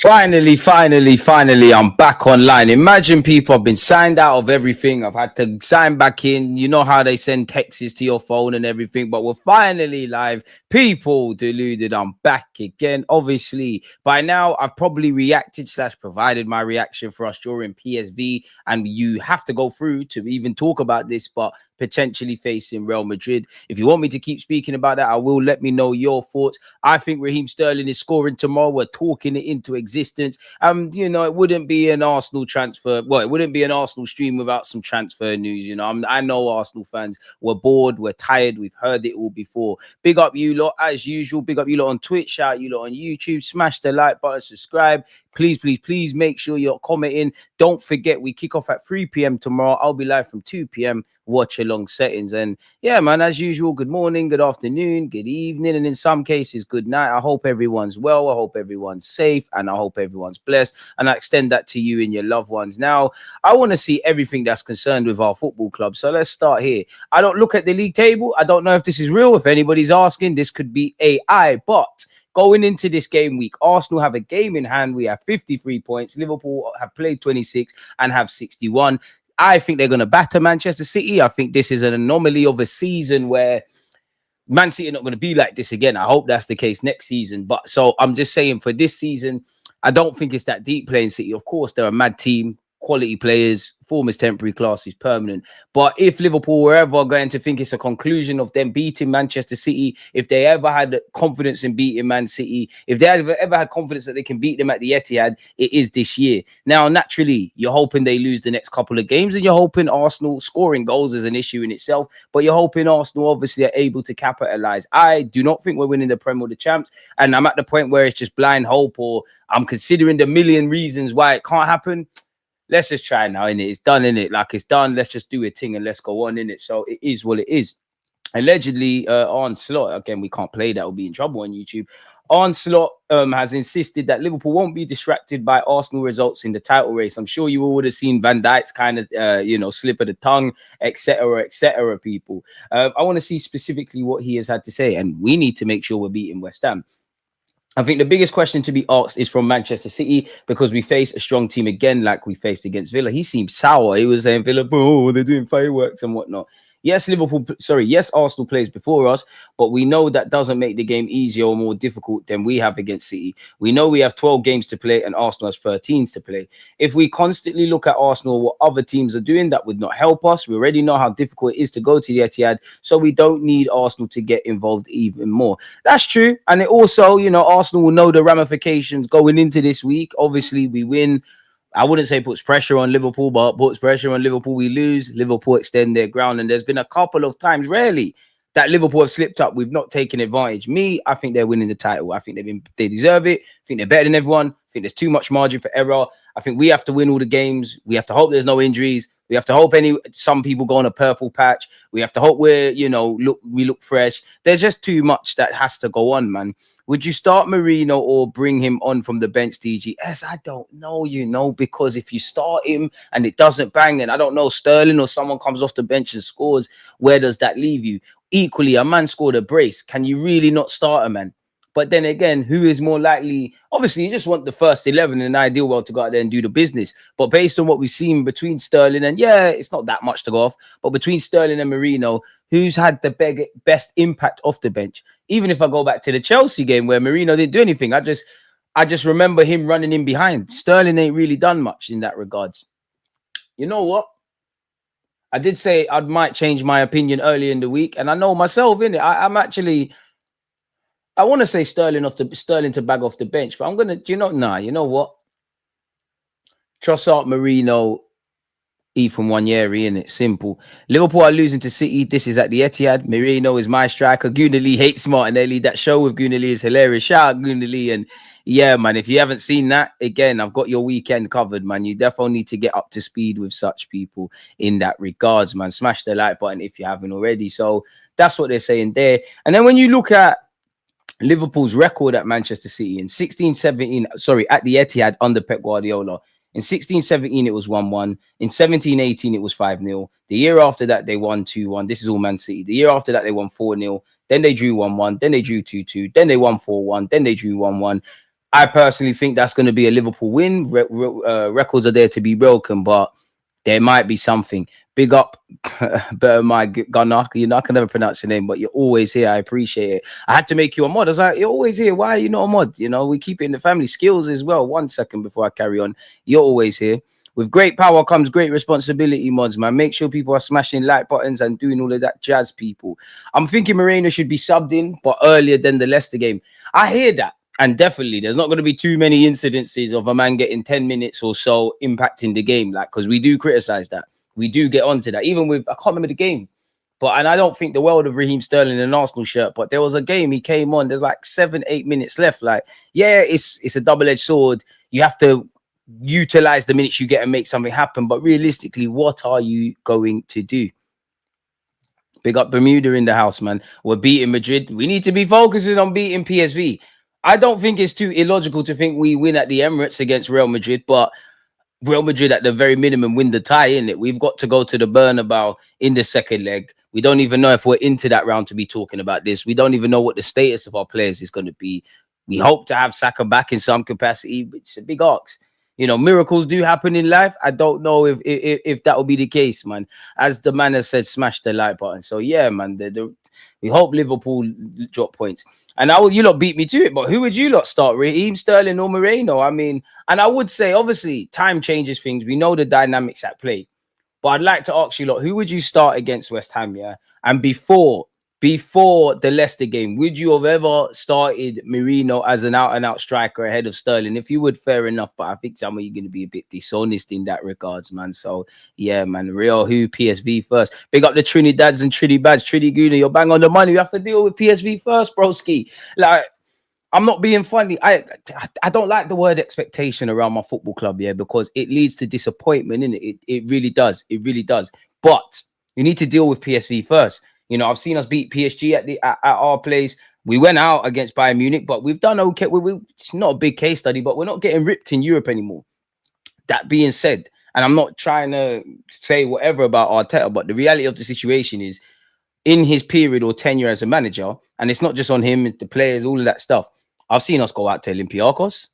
Finally, I'm back online. Imagine people have been signed out of everything. I've had to sign back in. You know how they send texts to your phone and everything, but we're finally live. People, deluded. I'm back again. Obviously, by now, I've probably reacted / provided my reaction for us during PSV, and you have to go through to even talk about this, but potentially facing Real Madrid. If you want me to keep speaking about that, I will. Let me know your thoughts. I think Raheem Sterling is scoring tomorrow. We're talking it into existence. It wouldn't be an Arsenal transfer. Well, it wouldn't be an Arsenal stream without some transfer news. I know Arsenal fans. We're bored. We're tired. We've heard it all before. Big up you lot as usual. Big up you lot on Twitch. Shout out you lot on YouTube. Smash the like button. Subscribe. Please make sure you're commenting. Don't forget, we kick off at 3 p.m. tomorrow. I'll be live from 2 p.m. Watch along settings. And yeah, man, as usual, good morning, good afternoon, good evening, and in some cases, good night. I hope everyone's well. I hope everyone's safe, and I hope everyone's blessed. And I extend that to you and your loved ones. Now, I want to see everything that's concerned with our football club. So let's start here. I don't look at the league table. I don't know if this is real. If anybody's asking, this could be AI, but going into this game week, Arsenal have a game in hand. We have 53 points. Liverpool have played 26 and have 61. I think they're going to batter Manchester City. I think this is an anomaly of a season where Man City are not going to be like this again. I hope that's the case next season. But so I'm just saying for this season, I don't think it's that deep playing City. Of course, they're a mad team, quality players. Form is temporary, class is permanent. But if Liverpool were ever going to think it's a conclusion of them beating Manchester City, if they ever had confidence in beating Man City, if they ever had confidence that they can beat them at the Etihad, it is this year. Now, naturally, you're hoping they lose the next couple of games, and you're hoping Arsenal scoring goals is an issue in itself, but you're hoping Arsenal obviously are able to capitalize. I do not think we're winning the Premier or the Champs, and I'm at the point where it's just blind hope, or I'm considering the million reasons why it can't happen. Let's just try now, innit? It's done, innit? Like, it's done. Let's just do a thing and let's go on, innit? So it is what it is. Allegedly, Onslaught, again, we can't play that. We'll be in trouble on YouTube. Onslaught has insisted that Liverpool won't be distracted by Arsenal results in the title race. I'm sure you all would have seen Van Dijk's kind of, slip of the tongue, etc., people. I want to see specifically what he has had to say, and we need to make sure we're beating West Ham. I think the biggest question to be asked is from Manchester City, because we face a strong team again, like we faced against Villa. He seemed sour. He was saying Villa, oh, they're doing fireworks and whatnot. Yes, Arsenal plays before us, but we know that doesn't make the game easier or more difficult than we have against City. We know we have 12 games to play and Arsenal has 13 to play. If we constantly look at Arsenal, what other teams are doing, that would not help us. We already know how difficult it is to go to the Etihad, so we don't need Arsenal to get involved even more. That's true. And it also, Arsenal will know the ramifications going into this week. Obviously, we win. I wouldn't say puts pressure on Liverpool, but puts pressure on Liverpool. We lose. Liverpool extend their ground. And there's been a couple of times, rarely, that Liverpool have slipped up. We've not taken advantage. I think they're winning the title. I think they deserve it. I think they're better than everyone. I think there's too much margin for error. I think we have to win all the games. We have to hope there's no injuries. We have to hope some people go on a purple patch. We have to hope we look fresh. There's just too much that has to go on, man. Would you start Marino or bring him on from the bench, TGS? I don't know, because if you start him and it doesn't bang, and I don't know, Sterling or someone comes off the bench and scores, where does that leave you? Equally, a man scored a brace. Can you really not start a man? But then again, who is more likely? Obviously, you just want the first 11 in an ideal world to go out there and do the business. But based on what we've seen between Sterling and, it's not that much to go off, but between Sterling and Marino, who's had the best impact off the bench? Even if I go back to the Chelsea game where Marino didn't do anything, I just remember him running in behind. Sterling ain't really done much in that regards. You know what? I did say I might change my opinion early in the week, and I know myself, innit? I want to say Sterling to bag off the bench, but I'm gonna, you know what? Trossard, Marino, Ethan Nwaneri, innit? Simple. Liverpool are losing to City. This is at the Etihad. Marino is my striker. Gooner Lee hates Martinelli. That show with Gooner Lee is hilarious. Shout out Gooner Lee. And yeah, man, if you haven't seen that, again, I've got your weekend covered, man. You definitely need to get up to speed with such people in that regards, man. Smash the like button if you haven't already. So that's what they're saying there. And then when you look at Liverpool's record at Manchester City in 16-17, at the Etihad under Pep Guardiola. In 16-17, it was 1-1. In 17-18, it was 5-0. The year after that, they won 2-1. This is all Man City. The year after that, they won 4-0. Then they drew 1-1. Then they drew 2-2. Then they won 4-1. Then they drew 1-1. I personally think that's going to be a Liverpool win. Records are there to be broken, but there might be something. Big up, better my Gunner. You know, I can never pronounce your name, but you're always here. I appreciate it. I had to make you a mod. I was like, you're always here. Why are you not a mod? You know, we keep it in the family. Skills as well. 1 second before I carry on. You're always here. With great power comes great responsibility, mods, man. Make sure people are smashing like buttons and doing all of that jazz, people. I'm thinking Moreno should be subbed in, but earlier than the Leicester game. I hear that. And definitely, there's not going to be too many incidences of a man getting 10 minutes or so impacting the game. Like, because we do criticize that. We do get onto that. Even with, I can't remember the game. But, and I don't think the world of Raheem Sterling in an Arsenal shirt, but there was a game he came on. There's like 7-8 minutes left. Like, yeah, it's a double-edged sword. You have to utilize the minutes you get and make something happen. But realistically, what are you going to do? Big up Bermuda in the house, man. We're beating Madrid. We need to be focusing on beating PSV. I don't think it's too illogical to think we win at the Emirates against Real Madrid, but Real Madrid at the very minimum win the tie, in it. We've got to go to the Bernabeu in the second leg. We don't even know if we're into that round to be talking about this. We don't even know what the status of our players is going to be. We hope to have Saka back in some capacity, but it's a big ask. You know, miracles do happen in life. I don't know if that will be the case, man. As the man has said, smash the like button. So yeah, man, we hope Liverpool drop points. And you lot beat me to it, but who would you lot start? Raheem Sterling or Moreno? I mean, and I would say, obviously, time changes things. We know the dynamics at play. But I'd like to ask you lot, who would you start against West Ham, yeah? And before the Leicester game, would you have ever started Moreno as an out-and-out striker ahead of Sterling? If you would, fair enough. But I think some of you are going to be a bit dishonest in that regards, man. So, yeah, man. Real who? PSV first. Big up the Trinidads and Trinibads. Trini Gooner, you're bang on the money. You have to deal with PSV first, broski. Like, I'm not being funny. I don't like the word expectation around my football club, yeah, because it leads to disappointment, innit? It really does. It really does. But you need to deal with PSV first. You know, I've seen us beat PSG at our place. We went out against Bayern Munich, but we've done okay. It's not a big case study, but we're not getting ripped in Europe anymore. That being said, and I'm not trying to say whatever about Arteta, but the reality of the situation is, in his period or tenure as a manager, and it's not just on him, the players, all of that stuff, I've seen us go out to Olympiacos.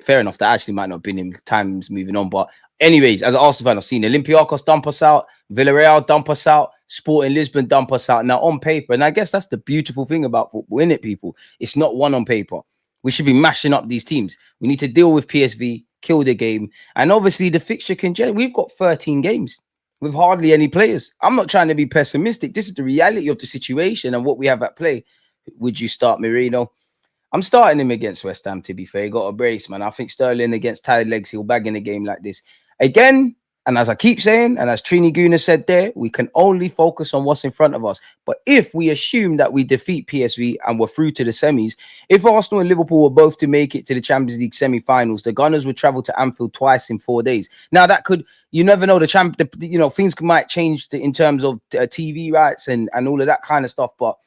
Fair enough, that actually might not have been in times moving on. But anyways, as an Arsenal fan, I've seen Olympiacos dump us out, Villarreal dump us out, Sporting Lisbon dump us out. Now on paper, and I guess that's the beautiful thing about football, isn't it, people? It's not one on paper. We should be mashing up these teams. We need to deal with PSV, kill the game. And obviously the fixture we've got 13 games with hardly any players. I'm not trying to be pessimistic. This is the reality of the situation and what we have at play. Would you start Moreno? I'm starting him against West Ham, to be fair. He got a brace, man. I think Sterling against tired legs, he'll bag in a game like this. Again, and as I keep saying, and as Trini Gooner said there, we can only focus on what's in front of us. But if we assume that we defeat PSV and we're through to the semis, if Arsenal and Liverpool were both to make it to the Champions League semi-finals, the Gunners would travel to Anfield twice in 4 days. Now, that could, you never know, things might change in terms of TV rights and all of that kind of stuff, but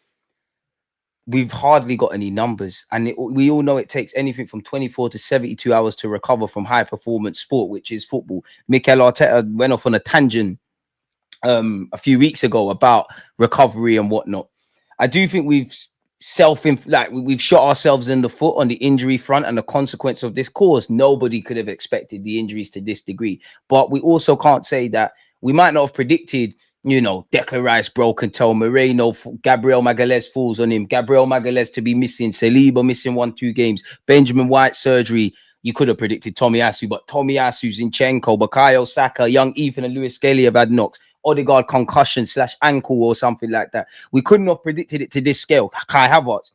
we've hardly got any numbers, and we all know it takes anything from 24 to 72 hours to recover from high performance sport, which is football. Mikel Arteta went off on a tangent a few weeks ago about recovery and whatnot. I do think we've shot ourselves in the foot on the injury front, and the consequence of this course, nobody could have expected the injuries to this degree. But we also can't say that we might not have predicted, you know, Declan Rice broken toe, Moreno, Gabriel Magalhaes falls on him, Gabriel Magalhaes to be missing, Saliba missing 1-2 games, Benjamin White surgery. You could have predicted Tomiyasu, but Tomiyasu, Zinchenko, Bukayo Saka, young Ethan and Lewis Skelly have had knocks, Odegaard concussion / ankle or something like that. We couldn't have predicted it to this scale. Kai Havertz.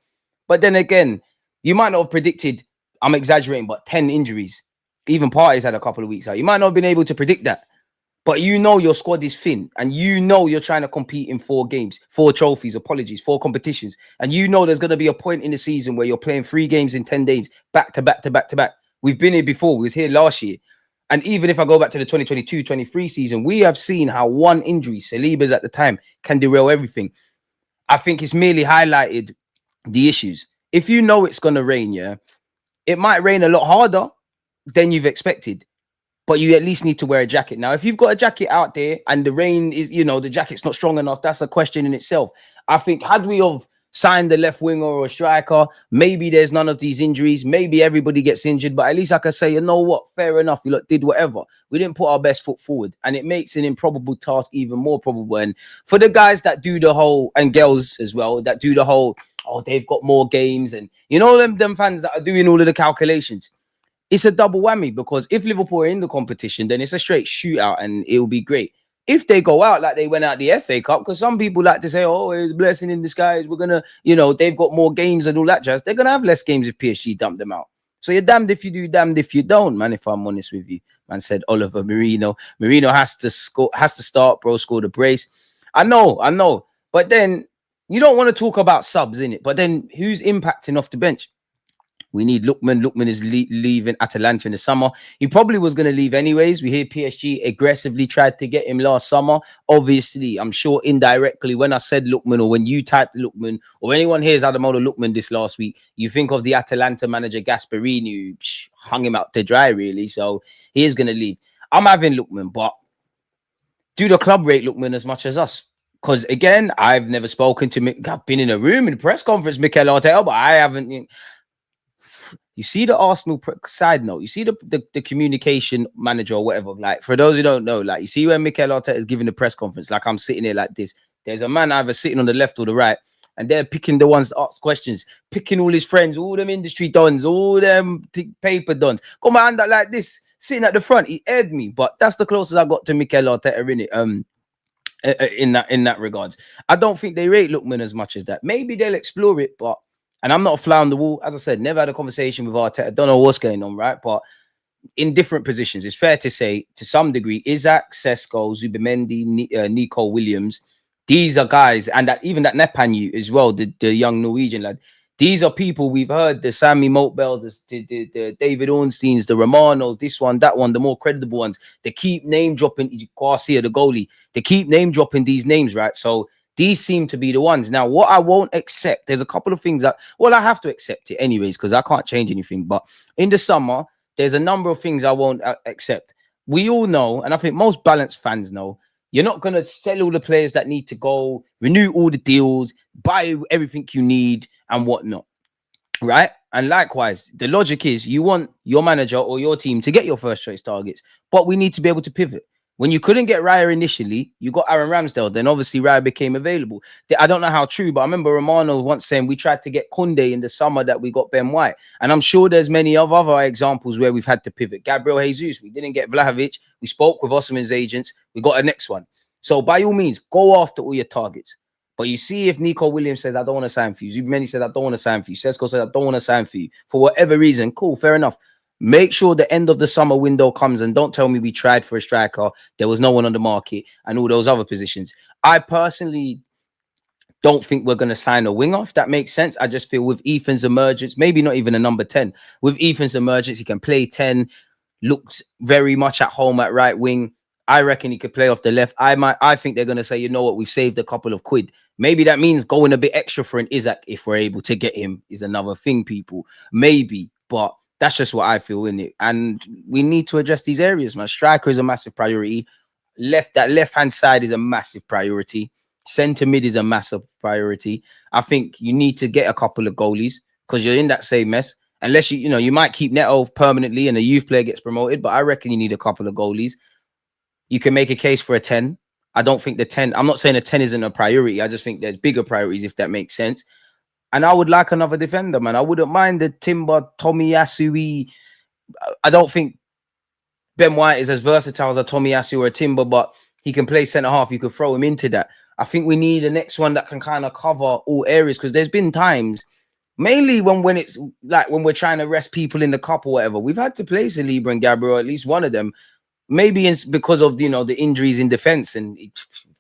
But then again, you might not have predicted, I'm exaggerating, but 10 injuries. Even Partey's had a couple of weeks out. You might not have been able to predict that. But you know your squad is thin, and you know you're trying to compete in 4 games, 4 trophies, 4 competitions. And you know there's going to be a point in the season where you're playing 3 games in 10 days, back to back to back to back. We've been here before. We was here last year. And even if I go back to the 2022-23 season, we have seen how one injury, Saliba's at the time, can derail everything. I think it's merely highlighted the issues. If you know it's going to rain, yeah, it might rain a lot harder than you've expected. But you at least need to wear a jacket. Now, if you've got a jacket out there and the rain is, you know, the jacket's not strong enough, that's a question in itself. I think had we have sign the left winger or a striker. Maybe there's none of these injuries. Maybe everybody gets injured, but at least I can say, you know what? Fair enough. You lot did whatever. We didn't put our best foot forward, and it makes an improbable task even more probable. And for the guys that do the whole, and girls as well, that do the whole, oh, they've got more games, and you know them fans that are doing all of the calculations. It's a double whammy, because if Liverpool are in the competition, then it's a straight shootout and it will be great. If they go out like they went out the FA Cup, because some people like to say, oh, it's a blessing in disguise, we're going to, you know, they've got more games and all that jazz. They're going to have less games if PSG dump them out. So you're damned if you do, damned if you don't, man, if I'm honest with you. Man said Oliver Marino. Marino has to start, bro, score the brace. I know. But then you don't want to talk about subs, innit? But then who's impacting off the bench? We need Lookman. Lookman is leaving Atalanta in the summer. He probably was going to leave anyways. We hear PSG aggressively tried to get him last summer. Obviously, I'm sure indirectly, when I said Lookman, or when you typed Lookman, or anyone hears Adamola Lookman this last week, you think of the Atalanta manager Gasperini, who hung him out to dry, really. So he is going to leave. I'm having Lookman, but do the club rate Lookman as much as us? Because again, I've never spoken to him. I've been in a room in a press conference, Mikel Arteta, but I haven't. You see the Arsenal side note, you see the communication manager or whatever, like, for those who don't know, like, you see when Mikel Arteta is giving the press conference, like I'm sitting here like this, there's a man either sitting on the left or the right, and they're picking the ones that ask questions, picking all his friends, all them industry dons, all them paper dons. Got my hand out like this, sitting at the front. He aired me, but that's the closest I got to Mikel Arteta in that regards. I don't think they rate Lookman as much as that. Maybe they'll explore it, but, and I'm not a fly on the wall. As I said, never had a conversation with Arteta. Don't know what's going on, right? But in different positions, it's fair to say, to some degree, Isaac, Sesko, Zubimendi, Nico Williams, these are guys, and that even that Nepanyu as well, the young Norwegian lad. These are people we've heard, the Sammy Motbells, the David Ornsteins, the Romanos, this one, that one, the more credible ones. They keep name dropping Garcia, the goalie. They keep name dropping these names, right? So these seem to be the ones. Now, what I won't accept, there's a couple of things that, well, I have to accept it anyways, because I can't change anything. But in the summer, there's a number of things I won't accept. We all know, and I think most balanced fans know, you're not going to sell all the players that need to go, renew all the deals, buy everything you need and whatnot, right? And likewise, the logic is you want your manager or your team to get your first choice targets, but we need to be able to pivot. When you couldn't get Raya initially, you got Aaron Ramsdale. Then obviously Raya became available. I don't know how true, but I remember Romano once saying we tried to get Koundé in the summer that we got Ben White. And I'm sure there's many other examples where we've had to pivot. Gabriel Jesus, we didn't get Vlahovic. We spoke with Osimhen's agents. We got a next one. So by all means, go after all your targets. But you see, if Nico Williams says, I don't want to sign for you. Zubimendi says, I don't want to sign for you. Sesko says, I don't want to sign for you. For whatever reason, cool, fair enough. Make sure the end of the summer window comes, and don't tell me we tried for a striker, there was no one on the market, and all those other positions. I personally don't think we're going to sign a winger, if that makes sense. I just feel with Ethan's emergence, maybe not even a number 10. With Ethan's emergence, he can play 10, looks very much at home at right wing. I reckon he could play off the left. I think they're going to say, you know what, we've saved a couple of quid. Maybe that means going a bit extra for an Isaac if we're able to get him is another thing, people. Maybe, but that's just what I feel in it. And we need to address these areas, man. Striker is a massive priority. That left-hand side is a massive priority. Centre mid is a massive priority. I think you need to get a couple of goalies because you're in that same mess. Unless you might keep Neto permanently and a youth player gets promoted, but I reckon you need a couple of goalies. You can make a case for a 10. I don't think the 10, I'm not saying a 10 isn't a priority. I just think there's bigger priorities, if that makes sense. And I would like another defender, man. I wouldn't mind the Timber, Tomiyasu. I don't think Ben White is as versatile as a Tomiyasu or a Timber, but he can play centre half. You could throw him into that. I think we need the next one that can kind of cover all areas, because there's been times, mainly when it's like when we're trying to rest people in the cup or whatever, we've had to play Saliba and Gabriel, at least one of them. Maybe it's because of the injuries in defense, and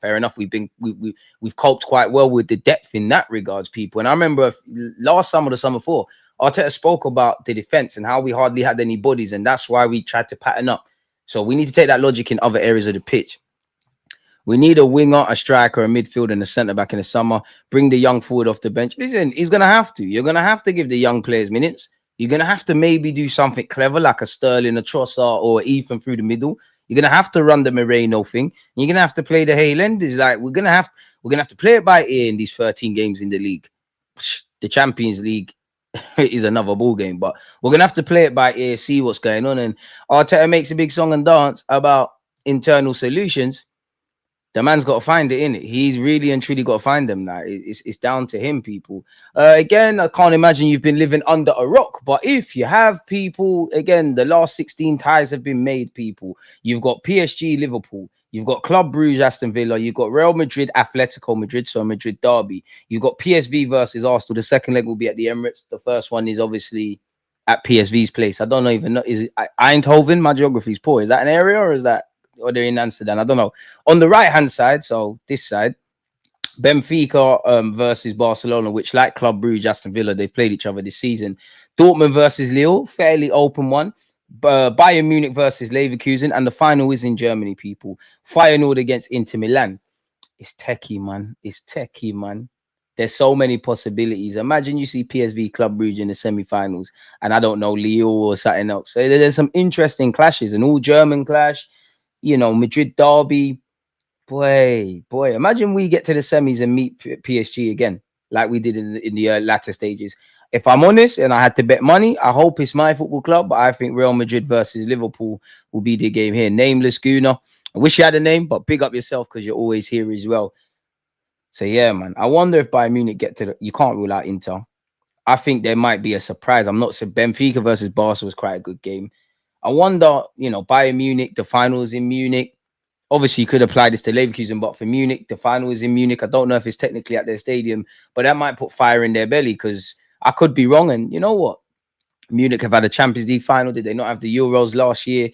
fair enough. We've coped quite well with the depth in that regards, people. And I remember last summer, the summer before, Arteta spoke about the defense and how we hardly had any bodies, and that's why we tried to pattern up. So we need to take that logic in other areas of the pitch. We need a winger, a striker, a midfield, and a centre back in the summer. Bring the young forward off the bench. Listen, he's gonna have to. You're gonna have to give the young players minutes. You're going to have to maybe do something clever like a Sterling, a Trossard, or Ethan through the middle. You're going to have to run the Moreno thing. And you're going to have to play the Haaland. It's like we're going to have to play it by ear in these 13 games in the league. the Champions League is another ball game. But we're gonna have to play it by ear, see what's going on. And Arteta makes a big song and dance about internal solutions. The man's got to find it in it. He's really and truly got to find them now. It's down to him, people. Again, I can't imagine you've been living under a rock, but if you have, people, again, the last 16 ties have been made, people. You've got PSG, Liverpool. You've got Club Brugge, Aston Villa. You've got Real Madrid, Atletico Madrid, so Madrid derby. You've got PSV versus Arsenal. The second leg will be at the Emirates. The first one is obviously at PSV's place. I don't know even know. Is it Eindhoven? My geography is poor. Is that an area or is that, or they're in Amsterdam? I don't know. On the right hand side, so this side, Benfica versus Barcelona, which, like Club Brugge, Aston Villa, they've played each other this season. Dortmund versus Lille, fairly open one. Bayern Munich versus Leverkusen, and the final is in Germany, people. Feyenoord against Inter Milan. It's techie, man. It's techie, man. There's so many possibilities. Imagine you see PSV Club Brugge in the semi-finals, and I don't know, Lille or something else. So there's some interesting clashes, an all-German clash, you know, Madrid derby. Boy, imagine we get to the semis and meet PSG again, like we did in the latter stages. If I'm honest and I had to bet money, I hope it's my football club, but I think Real Madrid versus Liverpool will be the game here. Nameless Gooner. I wish you had a name, but big up yourself because you're always here as well. So yeah, man. I wonder if Bayern Munich get to the... You can't rule out Inter. I think there might be a surprise. I'm not saying Benfica versus Barca was quite a good game. I wonder, you know, Bayern Munich, the final is in Munich. Obviously, you could apply this to Leverkusen, but for Munich, the final is in Munich. I don't know if it's technically at their stadium, but that might put fire in their belly because I could be wrong. And you know what? Munich have had a Champions League final. Did they not have the Euros last year?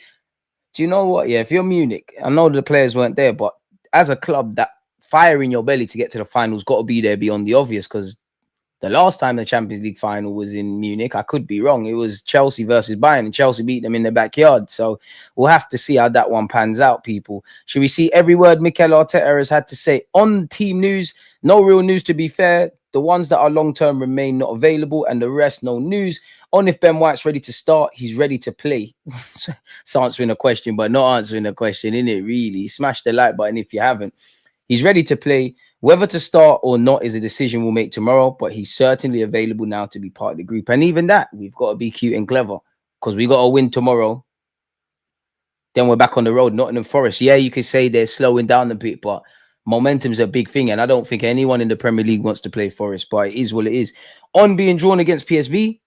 Do you know what? Yeah, if you're Munich, I know the players weren't there, but as a club, that fire in your belly to get to the finals got to be there beyond the obvious, because the last time the Champions League final was in Munich, I could be wrong. It was Chelsea versus Bayern, and Chelsea beat them in their backyard. So we'll have to see how that one pans out, people. Should we see every word Mikel Arteta has had to say on team news? No real news, to be fair. The ones that are long-term remain not available, and the rest, no news. On if Ben White's ready to start, he's ready to play. It's answering a question, but not answering a question, innit, really? Smash the like button if you haven't. He's ready to play. Whether to start or not is a decision we'll make tomorrow, but he's certainly available now to be part of the group. And even that, we've got to be cute and clever because we got to win tomorrow. Then we're back on the road, Nottingham Forest. Yeah, you could say they're slowing down a bit, but momentum's a big thing. And I don't think anyone in the Premier League wants to play Forest, but it is what it is. On being drawn against PSV,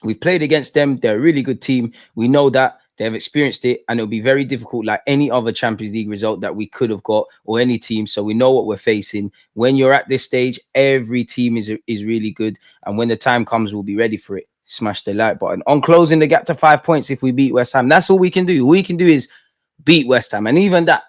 we've played against them. They're a really good team. We know that. They have experienced it, and it'll be very difficult, like any other Champions League result that we could have got, or any team. So we know what we're facing. When you're at this stage, every team is really good, and when the time comes, we'll be ready for it. Smash the like button. On closing the gap to 5 points if we beat West Ham. That's all we can do. All we can do is beat West Ham, and even that,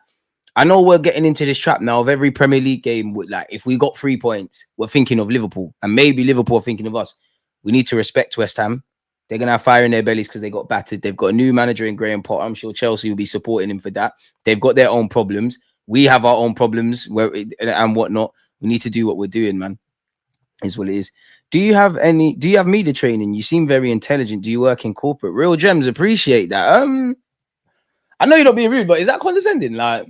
I know we're getting into this trap now of every Premier League game with, like, if we got 3 points, we're thinking of Liverpool, and maybe Liverpool are thinking of us. We need to respect West Ham. They're going to have fire in their bellies because they got battered. They've got a new manager in Graham Potter. I'm sure Chelsea will be supporting him for that. They've got their own problems. We have our own problems and whatnot. We need to do what we're doing, man. Is what it is. Do you have media training? You seem very intelligent. Do you work in corporate? Real gems, appreciate that. I know you're not being rude, but is that condescending? Like,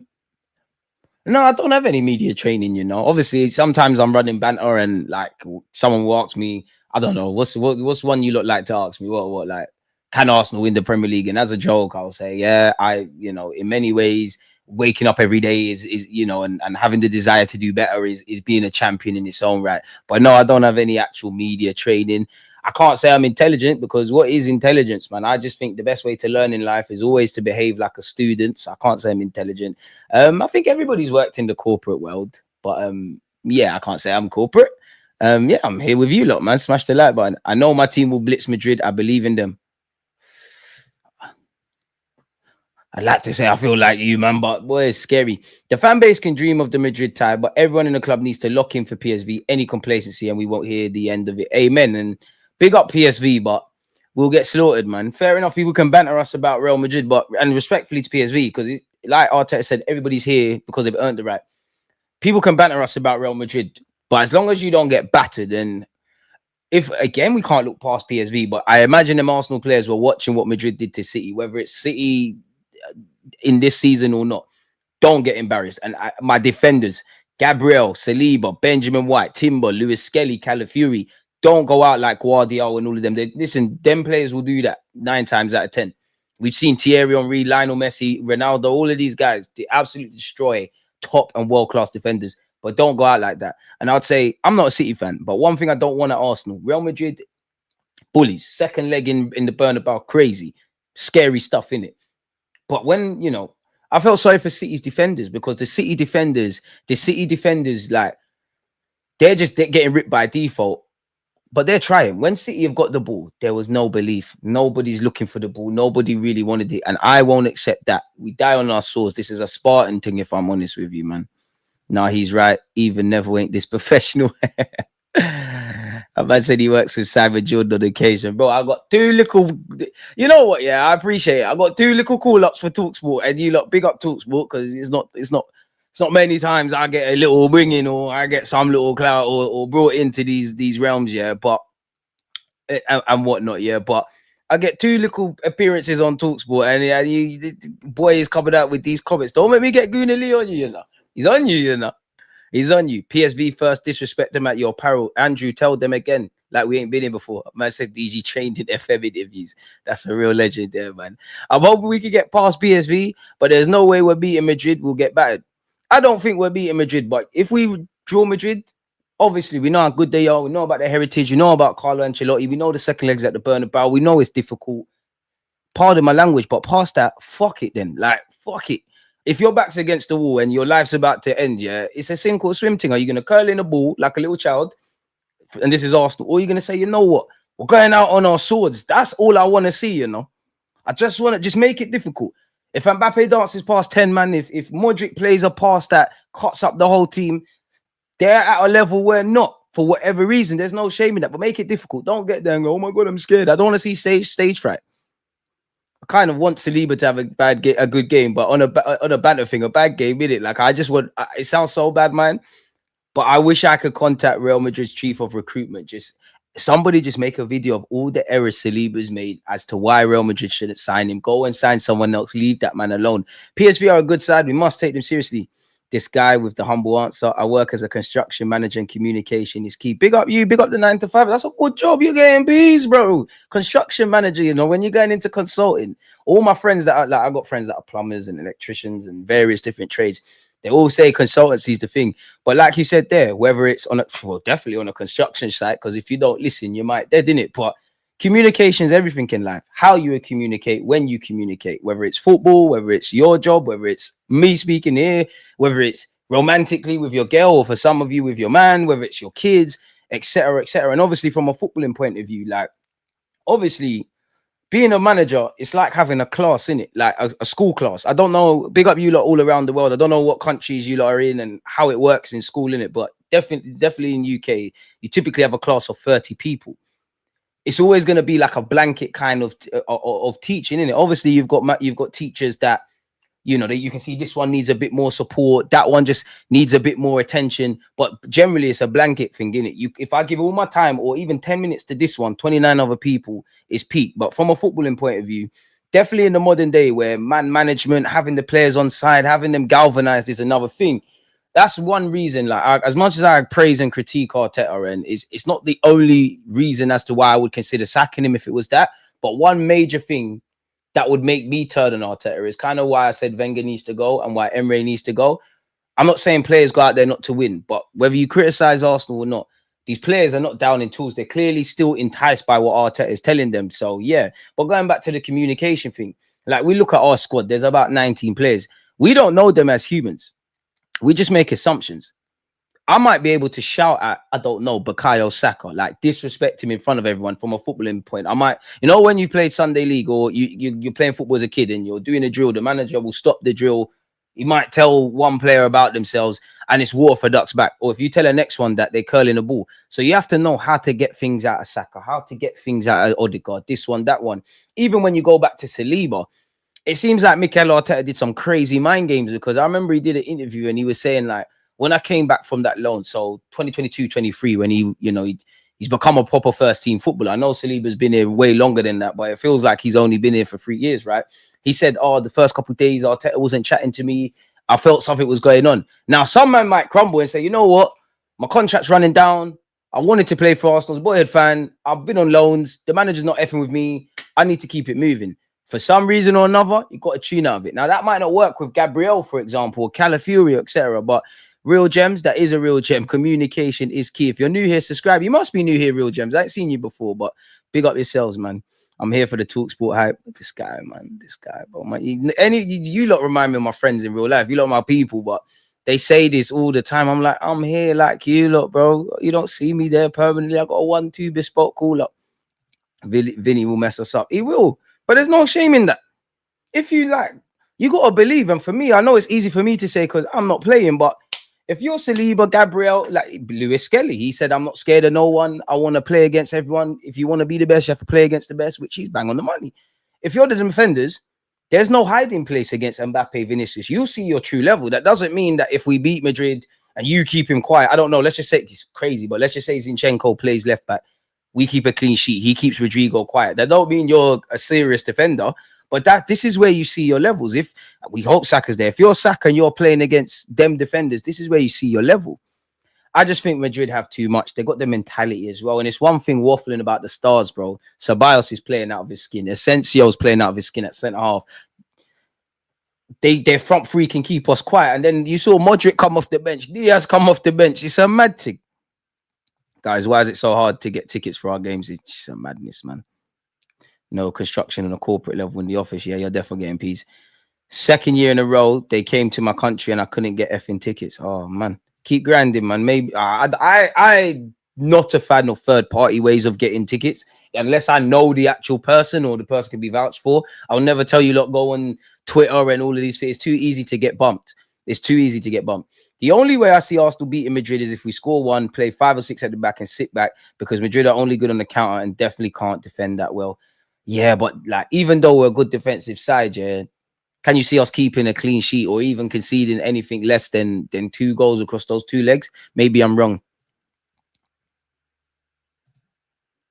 no, I don't have any media training, you know. Obviously, sometimes I'm running banter and, like, someone will ask me, I don't know, what's one you look like to ask me? What like, can Arsenal win the Premier League? And as a joke, I'll say, yeah, you know, in many ways, waking up every day is you know, and having the desire to do better is being a champion in its own right. But no, I don't have any actual media training. I can't say I'm intelligent, because what is intelligence, man? I just think the best way to learn in life is always to behave like a student. So I can't say I'm intelligent. I think everybody's worked in the corporate world, but yeah, I can't say I'm corporate. Yeah, I'm here with you lot, man. Smash the like button. I know my team will blitz Madrid. I believe in them. I'd like to say I feel like you, man, but boy, it's scary. The fan base can dream of the Madrid tie, but everyone in the club needs to lock in for PSV. Any complacency, and we won't hear the end of it. Amen. And big up PSV, but we'll get slaughtered, man. Fair enough. People can banter us about Real Madrid, and respectfully to PSV, because like Arteta said, everybody's here because they've earned the right. People can banter us about Real Madrid, but as long as you don't get battered, and if, again, we can't look past PSV, but I imagine them Arsenal players were watching what Madrid did to City, whether it's City in this season or not. Don't get embarrassed. And my defenders, Gabriel, Saliba, Benjamin White, Timber, Lewis Skelly, Calafiori. Don't go out like Guardiola and all of them. Listen, them players will do that 9 times out of 10. We've seen Thierry Henry, Lionel Messi, Ronaldo, all of these guys, they absolutely destroy top and world-class defenders. But don't go out like that. And I'd say, I'm not a City fan, but one thing I don't want at Arsenal, Real Madrid, bullies, second leg in the Bernabeu, crazy, scary stuff in it. But when, I felt sorry for City's defenders because the City defenders, like, they're getting ripped by default. But they're trying. When City have got the ball, there was no belief. Nobody's looking for the ball. Nobody really wanted it. And I won't accept that. We die on our swords. This is a Spartan thing, if I'm honest with you, man. Nah, he's right. Even Neville ain't this professional. A man said he works with Simon Jordan on occasion. Bro, I got 2 little... You know what? Yeah, I appreciate it. I got 2 little call-ups for TalkSport. And you lot big up TalkSport because it's not many times I get a little ringing or I get some little clout or brought into these realms, yeah, but and whatnot, yeah. But I get 2 little appearances on TalkSport, and you boy is coming out with these comments. Don't make me get Gooner Lee on you, you know. He's on you, you know. He's on you. PSV first, disrespect them at your apparel. Andrew, tell them again, like we ain't been in before. Man said DG trained in FM interviews. That's a real legend there, man. I'm hoping we can get past PSV, but there's no way we're beating Madrid. We'll get battered. I don't think we're beating Madrid, but if we draw Madrid, obviously we know how good they are. We know about their heritage. We know about Carlo Ancelotti. We know the second legs at the Bernabeu. We know it's difficult. Pardon my language, but past that, fuck it then. Like, fuck it. If your back's against the wall and your life's about to end, yeah, it's a sink or swim thing. Are you going to curl in a ball like a little child? And this is Arsenal. Or are you going to say, you know what? We're going out on our swords. That's all I want to see, you know. I just want to just make it difficult. If Mbappe dances past 10, man, if Modric plays a pass that cuts up the whole team, they're at a level we're not for whatever reason. There's no shame in that, but make it difficult. Don't get there and go, oh my God, I'm scared. I don't want to see stage fright. I kind of want Saliba to have a good game, but on a banter thing, a bad game, innit? Like, I just want, it sounds so bad, man, but I wish I could contact Real Madrid's chief of recruitment. Somebody just make a video of all the errors Saliba's made as to why Real Madrid shouldn't sign him. Go and sign someone else. Leave that man alone. PSV are a good side. We must take them seriously. This guy with the humble answer. I work as a construction manager and communication is key. Big up you. Big up the 9 to 5. That's a good job. You're getting bees, bro. Construction manager, you know, when you're going into consulting, all my friends that are like, I got friends that are plumbers and electricians and various different trades. They all say consultancy is the thing. But like you said there, whether it's on definitely on a construction site, because if you don't listen, you might dead in it. But communication is everything in life. How you communicate, when you communicate, whether it's football, whether it's your job, whether it's me speaking here, whether it's romantically with your girl, or for some of you with your man, whether it's your kids, etc., etc. And obviously from a footballing point of view, like obviously being a manager, it's like having a class in it, like a school class. I don't know, big up you lot all around the world. I don't know what countries you lot are in and how it works in school in it, but definitely in UK, you typically have a class of 30 people. It's always going to be like a blanket kind of teaching in it. Obviously, you've got teachers that, you know, that you can see this one needs a bit more support. That one just needs a bit more attention. But generally, it's a blanket thing, innit? If I give all my time or even 10 minutes to this one, 29 other people is peak. But from a footballing point of view, definitely in the modern day where man management, having the players on side, having them galvanized is another thing. That's one reason. Like, as much as I praise and critique Arteta, and it's not the only reason as to why I would consider sacking him if it was that. But one major thing that would make me turn on Arteta is kind of why I said Wenger needs to go and why Emre needs to go. I'm not saying players go out there not to win, but whether you criticize Arsenal or not, these players are not down in tools. They're clearly still enticed by what Arteta is telling them. So, yeah. But going back to the communication thing, like we look at our squad, there's about 19 players. We don't know them as humans. We just make assumptions. I might be able to shout at, I don't know, Bukayo Saka, like disrespect him in front of everyone from a footballing point. I might, you know, when you played Sunday League or you're playing football as a kid and you're doing a drill, the manager will stop the drill. He might tell one player about themselves and it's war for ducks back. Or if you tell the next one that they're curling the ball. So you have to know how to get things out of Saka, how to get things out of Odegaard, this one, that one. Even when you go back to Saliba, it seems like Mikel Arteta did some crazy mind games, because I remember he did an interview and he was saying, like, when I came back from that loan, so 2022-23, when he's become a proper first team footballer. I know Saliba's been here way longer than that, but it feels like he's only been here for 3 years, right? He said, oh, the first couple of days, Arteta wasn't chatting to me. I felt something was going on. Now, some man might crumble and say, you know what? My contract's running down. I wanted to play for Arsenal, boyhood fan. I've been on loans. The manager's not effing with me. I need to keep it moving. For some reason or another, you've got to tune out of it. Now, that might not work with Gabriel, for example, or Calafiori, etc. But real gems, that is a real gem. Communication is key. If you're new here, subscribe. You must be new here, real gems. I ain't seen you before, but big up yourselves, man. I'm here for the TalkSport hype. This guy, man. This guy, bro. You lot remind me of my friends in real life. You lot my people, but they say this all the time. I'm like, I'm here like you lot, bro. You don't see me there permanently. I got a 1-2 bespoke call up. Vinny will mess us up. He will. But there's no shame in that. If you like, you got to believe. And for me, I know it's easy for me to say because I'm not playing, but if you're Saliba, Gabriel, like Lewis Skelly, he said, I'm not scared of no one. I want to play against everyone. If you want to be the best, you have to play against the best, which he's bang on the money. If you're the defenders, there's no hiding place against Mbappe, Vinicius. You'll see your true level. That doesn't mean that if we beat Madrid and you keep him quiet, I don't know, let's just say it's crazy, but let's just say Zinchenko plays left back. We keep a clean sheet. He keeps Rodrigo quiet. That don't mean you're a serious defender. But this is where you see your levels. If we hope Saka's there, if you're Saka and you're playing against them defenders, this is where you see your level. I just think Madrid have too much. They got the mentality as well. And it's one thing waffling about the stars, bro. Ceballos is playing out of his skin. Asensio's playing out of his skin at centre half. Their front three can keep us quiet. And then you saw Modric come off the bench. Diaz come off the bench. It's a mad thing. Guys, why is it so hard to get tickets for our games? It's just a madness, man. No construction on a corporate level in the office. Yeah, you're definitely getting peace. Second year in a row, they came to my country and I couldn't get effing tickets. Oh, man. Keep grinding, man. Maybe I not a fan of third-party ways of getting tickets. Unless I know the actual person or the person can be vouched for. I'll never tell you, lot, go on Twitter and all of these things. It's too easy to get bumped. It's too easy to get bumped. The only way I see Arsenal beating Madrid is if we score one, play 5 or 6 at the back and sit back, because Madrid are only good on the counter and definitely can't defend that well. Yeah, but like, even though we're a good defensive side, yeah, can you see us keeping a clean sheet or even conceding anything less than 2 goals across those 2 legs? Maybe I'm wrong.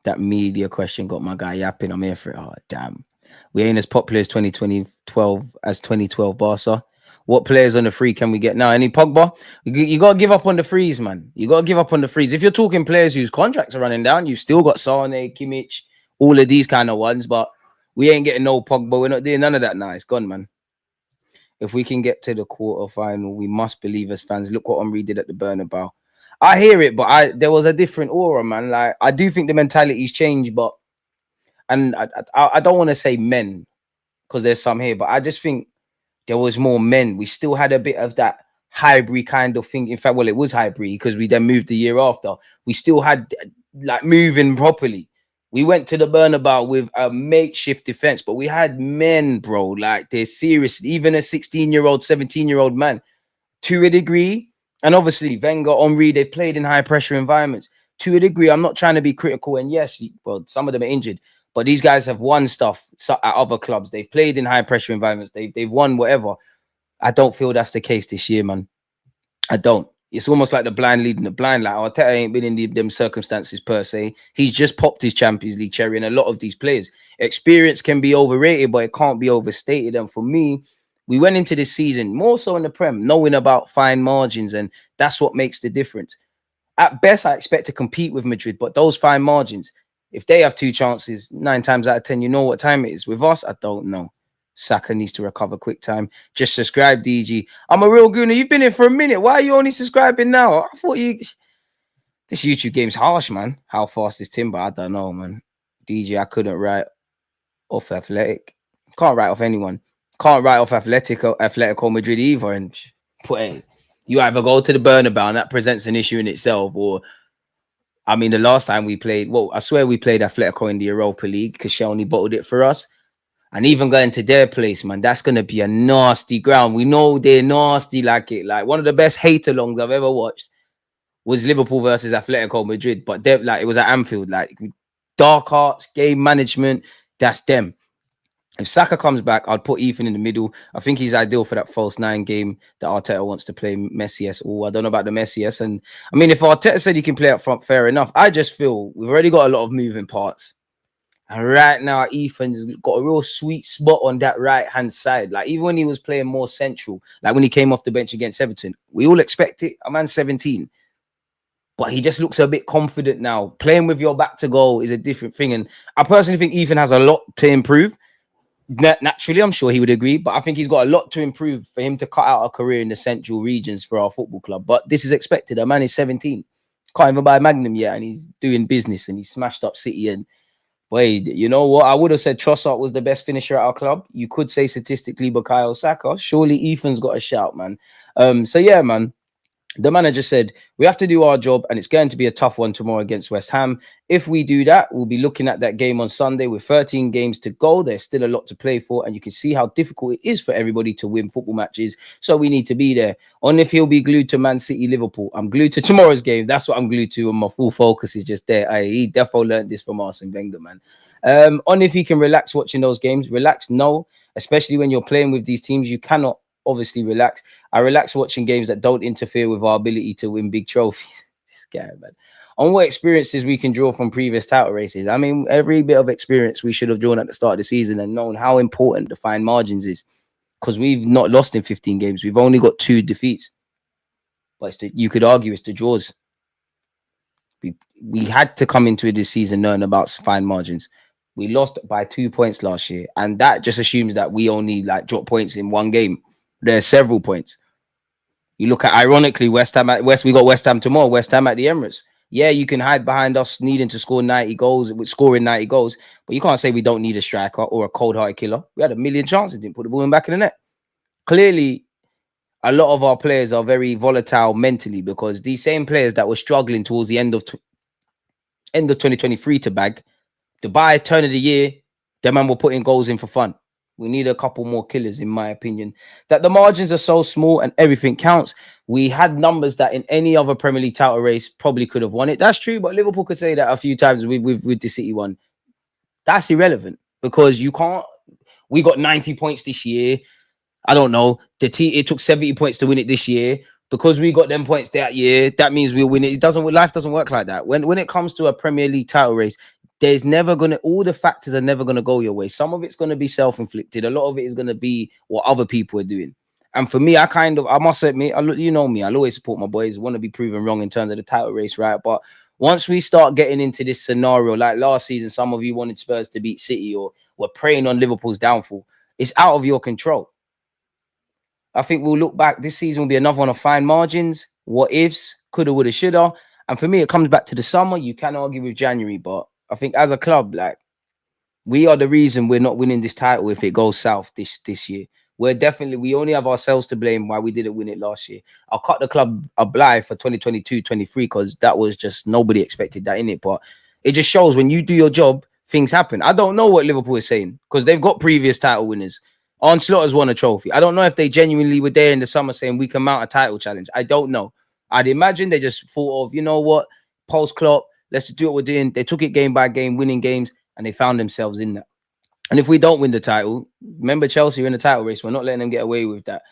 That media question got my guy yapping. I'm here for it. Oh, damn. We ain't as popular as 2012 Barca. What players on the free can we get now? Any Pogba? You got to give up on the frees, man. You got to give up on the frees. If you're talking players whose contracts are running down, you've still got Sane, Kimmich, all of these kind of ones, but we ain't getting no Pogba. We're not doing none of that now. It's gone, man. If we can get to the quarterfinal, we must believe as fans. Look what Henry did at the Bernabeu. I hear it, but there was a different aura, man. Like, I do think the mentality's changed, but and I don't want to say men because there's some here, but I just think there was more men. We still had a bit of that Highbury kind of thing. In fact, well, it was Highbury because we then moved the year after. We still had like moving properly. We went to the Bernabeu with a makeshift defense, but we had men, bro. Like, they're serious. Even a 16-year-old, 17-year-old man, to a degree. And obviously, Wenger, Henry, they've played in high-pressure environments. To a degree, I'm not trying to be critical. And yes, well, some of them are injured. But these guys have won stuff at other clubs. They've played in high-pressure environments. They've won whatever. I don't feel that's the case this year, man. I don't. It's almost like the blind leading the blind. Like, Arteta ain't been in them circumstances per se. He's just popped his Champions League cherry, and a lot of these players. Experience can be overrated, but it can't be overstated. And for me, we went into this season, more so in the Prem, knowing about fine margins, and that's what makes the difference. At best, I expect to compete with Madrid, but those fine margins, if they have 2 chances, 9 times out of 10, you know what time it is. With us, I don't know. Saka needs to recover quick time. Just subscribe, DG. I'm a real Gooner. You've been here for a minute. Why are you only subscribing now? I thought this YouTube game's harsh, man. How fast is Timber? I don't know, man. DG, I couldn't write off Athletic. Can't write off anyone. Can't write off Atletico Madrid either. And you either go to the Bernabeu and that presents an issue in itself, or I mean, the last time we played, well, I swear we played Atletico in the Europa League because she only bottled it for us. And even going to their place, man, that's going to be a nasty ground. We know they're nasty like it. Like, one of the best hate-alongs I've ever watched was Liverpool versus Atletico Madrid. But like, it was at Anfield. Like, dark arts, game management, that's them. If Saka comes back, I'd put Ethan in the middle. I think he's ideal for that false 9 game that Arteta wants to play Messi-esque. Oh, I don't know about the Messi-esque. And I mean, if Arteta said he can play up front, fair enough. I just feel we've already got a lot of moving parts. And right now, Ethan's got a real sweet spot on that right hand side. Like even when he was playing more central, like when he came off the bench against Everton, we all expect it. A man 17, but he just looks a bit confident now. Playing with your back to goal is a different thing. And I personally think Ethan has a lot to improve. Naturally, I'm sure he would agree, but I think he's got a lot to improve for him to cut out a career in the central regions for our football club. But this is expected. A man is 17, can't even buy a Magnum yet, and he's doing business and he smashed up City. And wait, you know what? I would have said Trossard was the best finisher at our club. You could say statistically Bukayo Saka. Surely Ethan's got a shout, man. So yeah, man. The manager said, we have to do our job and it's going to be a tough one tomorrow against West Ham. If we do that, we'll be looking at that game on Sunday with 13 games to go. There's still a lot to play for and you can see how difficult it is for everybody to win football matches. So we need to be there. On if he'll be glued to Man City, Liverpool. I'm glued to tomorrow's game. That's what I'm glued to and my full focus is just there. He definitely learned this from Arsene Wenger, man. On if he can relax watching those games. Relax, no. Especially when you're playing with these teams, you cannot obviously relax. I relax watching games that don't interfere with our ability to win big trophies. This guy, man. On what experiences we can draw from previous title races. I mean, every bit of experience we should have drawn at the start of the season and known how important the fine margins is. Because we've not lost in 15 games. We've only got 2 defeats. But you could argue it's the draws. We had to come into this season knowing about fine margins. We lost by 2 points last year. And that just assumes that we only drop points in one game. There are several points. You look at, ironically, West Ham at West. We got West Ham tomorrow. West Ham at the Emirates. Yeah, you can hide behind us needing to score 90 goals, with scoring 90 goals, but you can't say we don't need a striker or a cold-hearted killer. We had a million chances, didn't put the ball in the back of the net. Clearly, a lot of our players are very volatile mentally because these same players that were struggling towards the end of 2023 to bag, Dubai turn of the year, them man were putting goals in for fun. We need a couple more killers, in my opinion. That the margins are so small and everything counts. We had numbers that in any other Premier League title race probably could have won it. That's true, but Liverpool could say that a few times with the City one. That's irrelevant because you can't. We got 90 points this year. I don't know. It took 70 points to win it this year. Because we got them points that year, that means we'll win it. Life doesn't work like that. When it comes to a Premier League title race, there's never gonna, all the factors are never gonna go your way. Some of it's gonna be self-inflicted. A lot of it is gonna be what other people are doing. And for me, I must admit, you know me, I'll always support my boys. Want to be proven wrong in terms of the title race, right? But once we start getting into this scenario, like last season, some of you wanted Spurs to beat City or were preying on Liverpool's downfall. It's out of your control. I think we'll look back. This season will be another one of fine margins, what ifs, coulda, woulda, shoulda. And for me, it comes back to the summer. You can argue with January, but I think as a club, we are the reason we're not winning this title if it goes south this year. We only have ourselves to blame why we didn't win it last year. I'll cut the club a blind for 2022-23 because that was just, nobody expected that in it. But it just shows when you do your job, things happen. I don't know what Liverpool is saying because they've got previous title winners. Arne Slotter's won a trophy. I don't know if they genuinely were there in the summer saying we can mount a title challenge. I don't know. I'd imagine they just thought of, you know what, post-Klopp, let's do what we're doing. They took it game by game, winning games, and they found themselves in that. And if we don't win the title, remember Chelsea are in the title race. We're not letting them get away with that.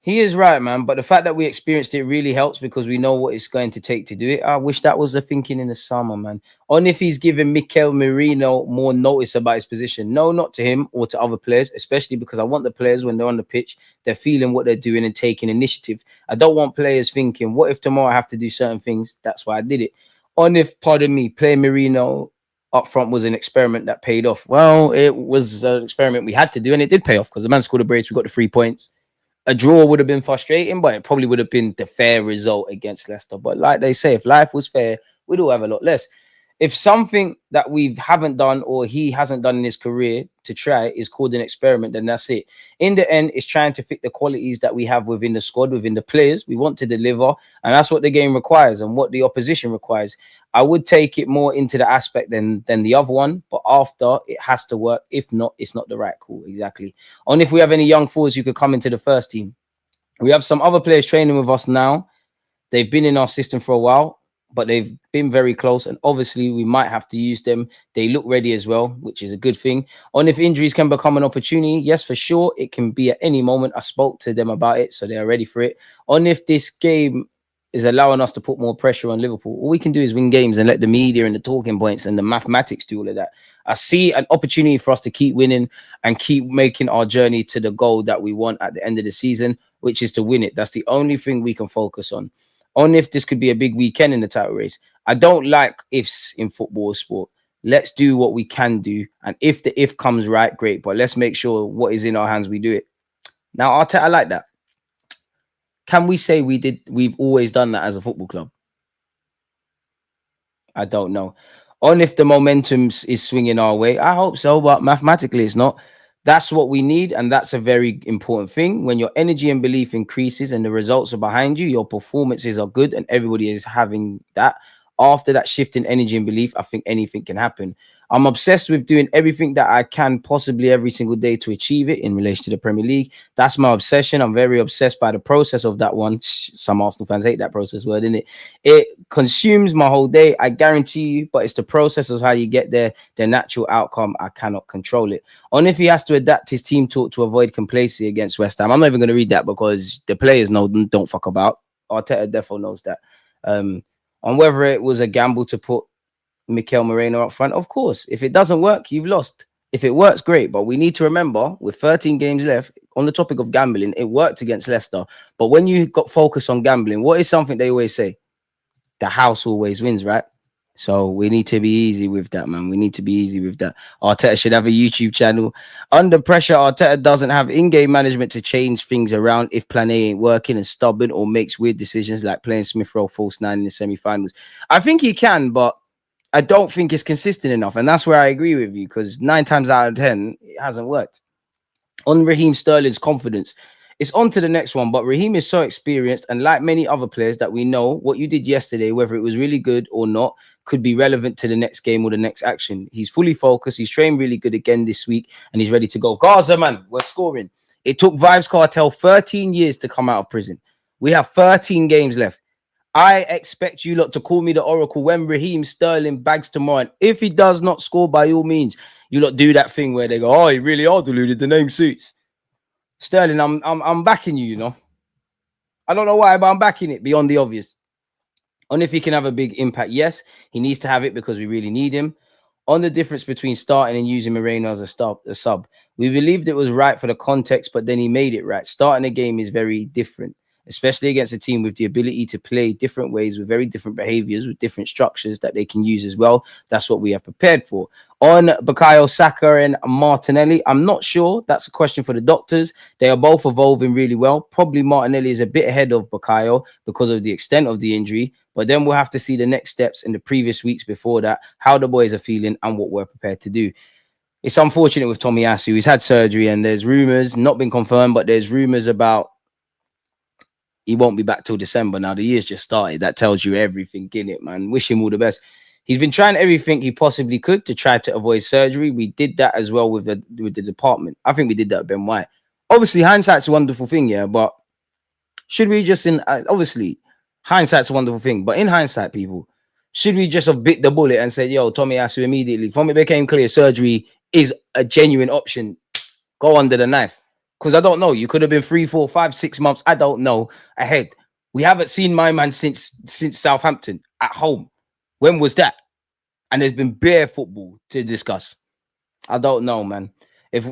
He is right, man. But the fact that we experienced it really helps because we know what it's going to take to do it. I wish that was the thinking in the summer, man. On if he's giving Mikel Merino more notice about his position. No, not to him or to other players, especially because I want the players when they're on the pitch, they're feeling what they're doing and taking initiative. I don't want players thinking, what if tomorrow I have to do certain things? That's why I did it. On if, pardon me, playing Merino up front was an experiment that paid off. Well, it was an experiment we had to do, and it did pay off because the man scored a brace. We got the 3 points. A draw would have been frustrating, but it probably would have been the fair result against Leicester. But like they say, if life was fair, we'd all have a lot less. If something that we haven't done or he hasn't done in his career to try is called an experiment, then that's it. In the end, it's trying to fit the qualities that we have within the squad, within the players. We want to deliver, and that's what the game requires and what the opposition requires. I would take it more into the aspect than the other one, but after, it has to work. If not, it's not the right call. Exactly. On if we have any young forwards who could come into the first team. We have some other players training with us now. They've been in our system for a while, but they've been very close. And obviously, we might have to use them. They look ready as well, which is a good thing. On if injuries can become an opportunity, yes, for sure. It can be at any moment. I spoke to them about it, so they're ready for it. On if this game is allowing us to put more pressure on Liverpool. All we can do is win games and let the media and the talking points and the mathematics do all of that. I see an opportunity for us to keep winning and keep making our journey to the goal that we want at the end of the season, which is to win it. That's the only thing we can focus on. On if this could be a big weekend in the title race. I don't like ifs in football or sport. Let's do what we can do. And if the if comes right, great. But let's make sure what is in our hands, we do it. Now, Arteta, I like that. Can we say we've always done that as a football club? I don't know. On if the momentum is swinging our way, I hope so, but mathematically it's not. That's what we need, and that's a very important thing. When your energy and belief increases and the results are behind you, your performances are good, and everybody is having that. After that shift in energy and belief, I think anything can happen. I'm obsessed with doing everything that I can possibly every single day to achieve it in relation to the Premier League. That's my obsession. I'm very obsessed by the process of that one. Some Arsenal fans hate that process word, innit? It consumes my whole day, I guarantee you, but it's the process of how you get there. The natural outcome, I cannot control it. On if he has to adapt his team talk to avoid complacency against West Ham. I'm not even going to read that because the players know don't fuck about. Arteta defo knows that. On whether it was a gamble to put Mikel Moreno up front, of course. If it doesn't work, you've lost. If it works, great. But we need to remember, with 13 games left, on the topic of gambling, it worked against Leicester. But when you got focused on gambling, what is something they always say? The house always wins, right? So we need to be easy with that, man. We need to be easy with that. Arteta should have a YouTube channel. Under pressure, Arteta doesn't have in-game management to change things around if plan A ain't working and stubborn or makes weird decisions like playing Smith Rowe false nine in the semi-finals. I think he can, but I don't think it's consistent enough. And that's where I agree with you, because 9 times out of 10, it hasn't worked. On Raheem Sterling's confidence, it's on to the next one. But Raheem is so experienced, and like many other players that we know, what you did yesterday, whether it was really good or not, could be relevant to the next game or the next action. He's fully focused. He's trained really good again this week, and he's ready to go. Gaza, man, we're scoring. It took Vibes Cartel 13 years to come out of prison. We have 13 games left. I expect you lot to call me the oracle when Raheem Sterling bags tomorrow. And if he does not score, by all means, you lot do that thing where they go, "Oh, you really are deluded. The name suits." Sterling, I'm backing you. You know, I don't know why, but I'm backing it beyond the obvious. On if he can have a big impact, yes, he needs to have it because we really need him. On the difference between starting and using Moreno as a sub, we believed it was right for the context, but then he made it right. Starting a game is very different, especially against a team with the ability to play different ways, with very different behaviors, with different structures that they can use as well. That's what we have prepared for. On Bukayo Saka and Martinelli, I'm not sure. That's a question for the doctors. They are both evolving really well. Probably Martinelli is a bit ahead of Bukayo because of the extent of the injury. But then we'll have to see the next steps in the previous weeks before that, how the boys are feeling and what we're prepared to do. It's unfortunate with Tomiyasu. He's had surgery and there's rumors, not been confirmed, but there's rumors about he won't be back till December. Now, the year's just started. That tells you everything in it, man. Wish him all the best. He's been trying everything he possibly could to try to avoid surgery. We did that as well with the department. I think we did that with Ben White. Obviously, hindsight's a wonderful thing, yeah, but should we just obviously, hindsight's a wonderful thing, but in hindsight, people, should we just have bit the bullet and said, yo, Tomiyasu immediately, from it became clear surgery is a genuine option, go under the knife? Because I don't know. You could have been 3, 4, 5, 6 months. I don't know. Ahead. We haven't seen my man since Southampton at home. When was that? And there's been bare football to discuss. I don't know, man. If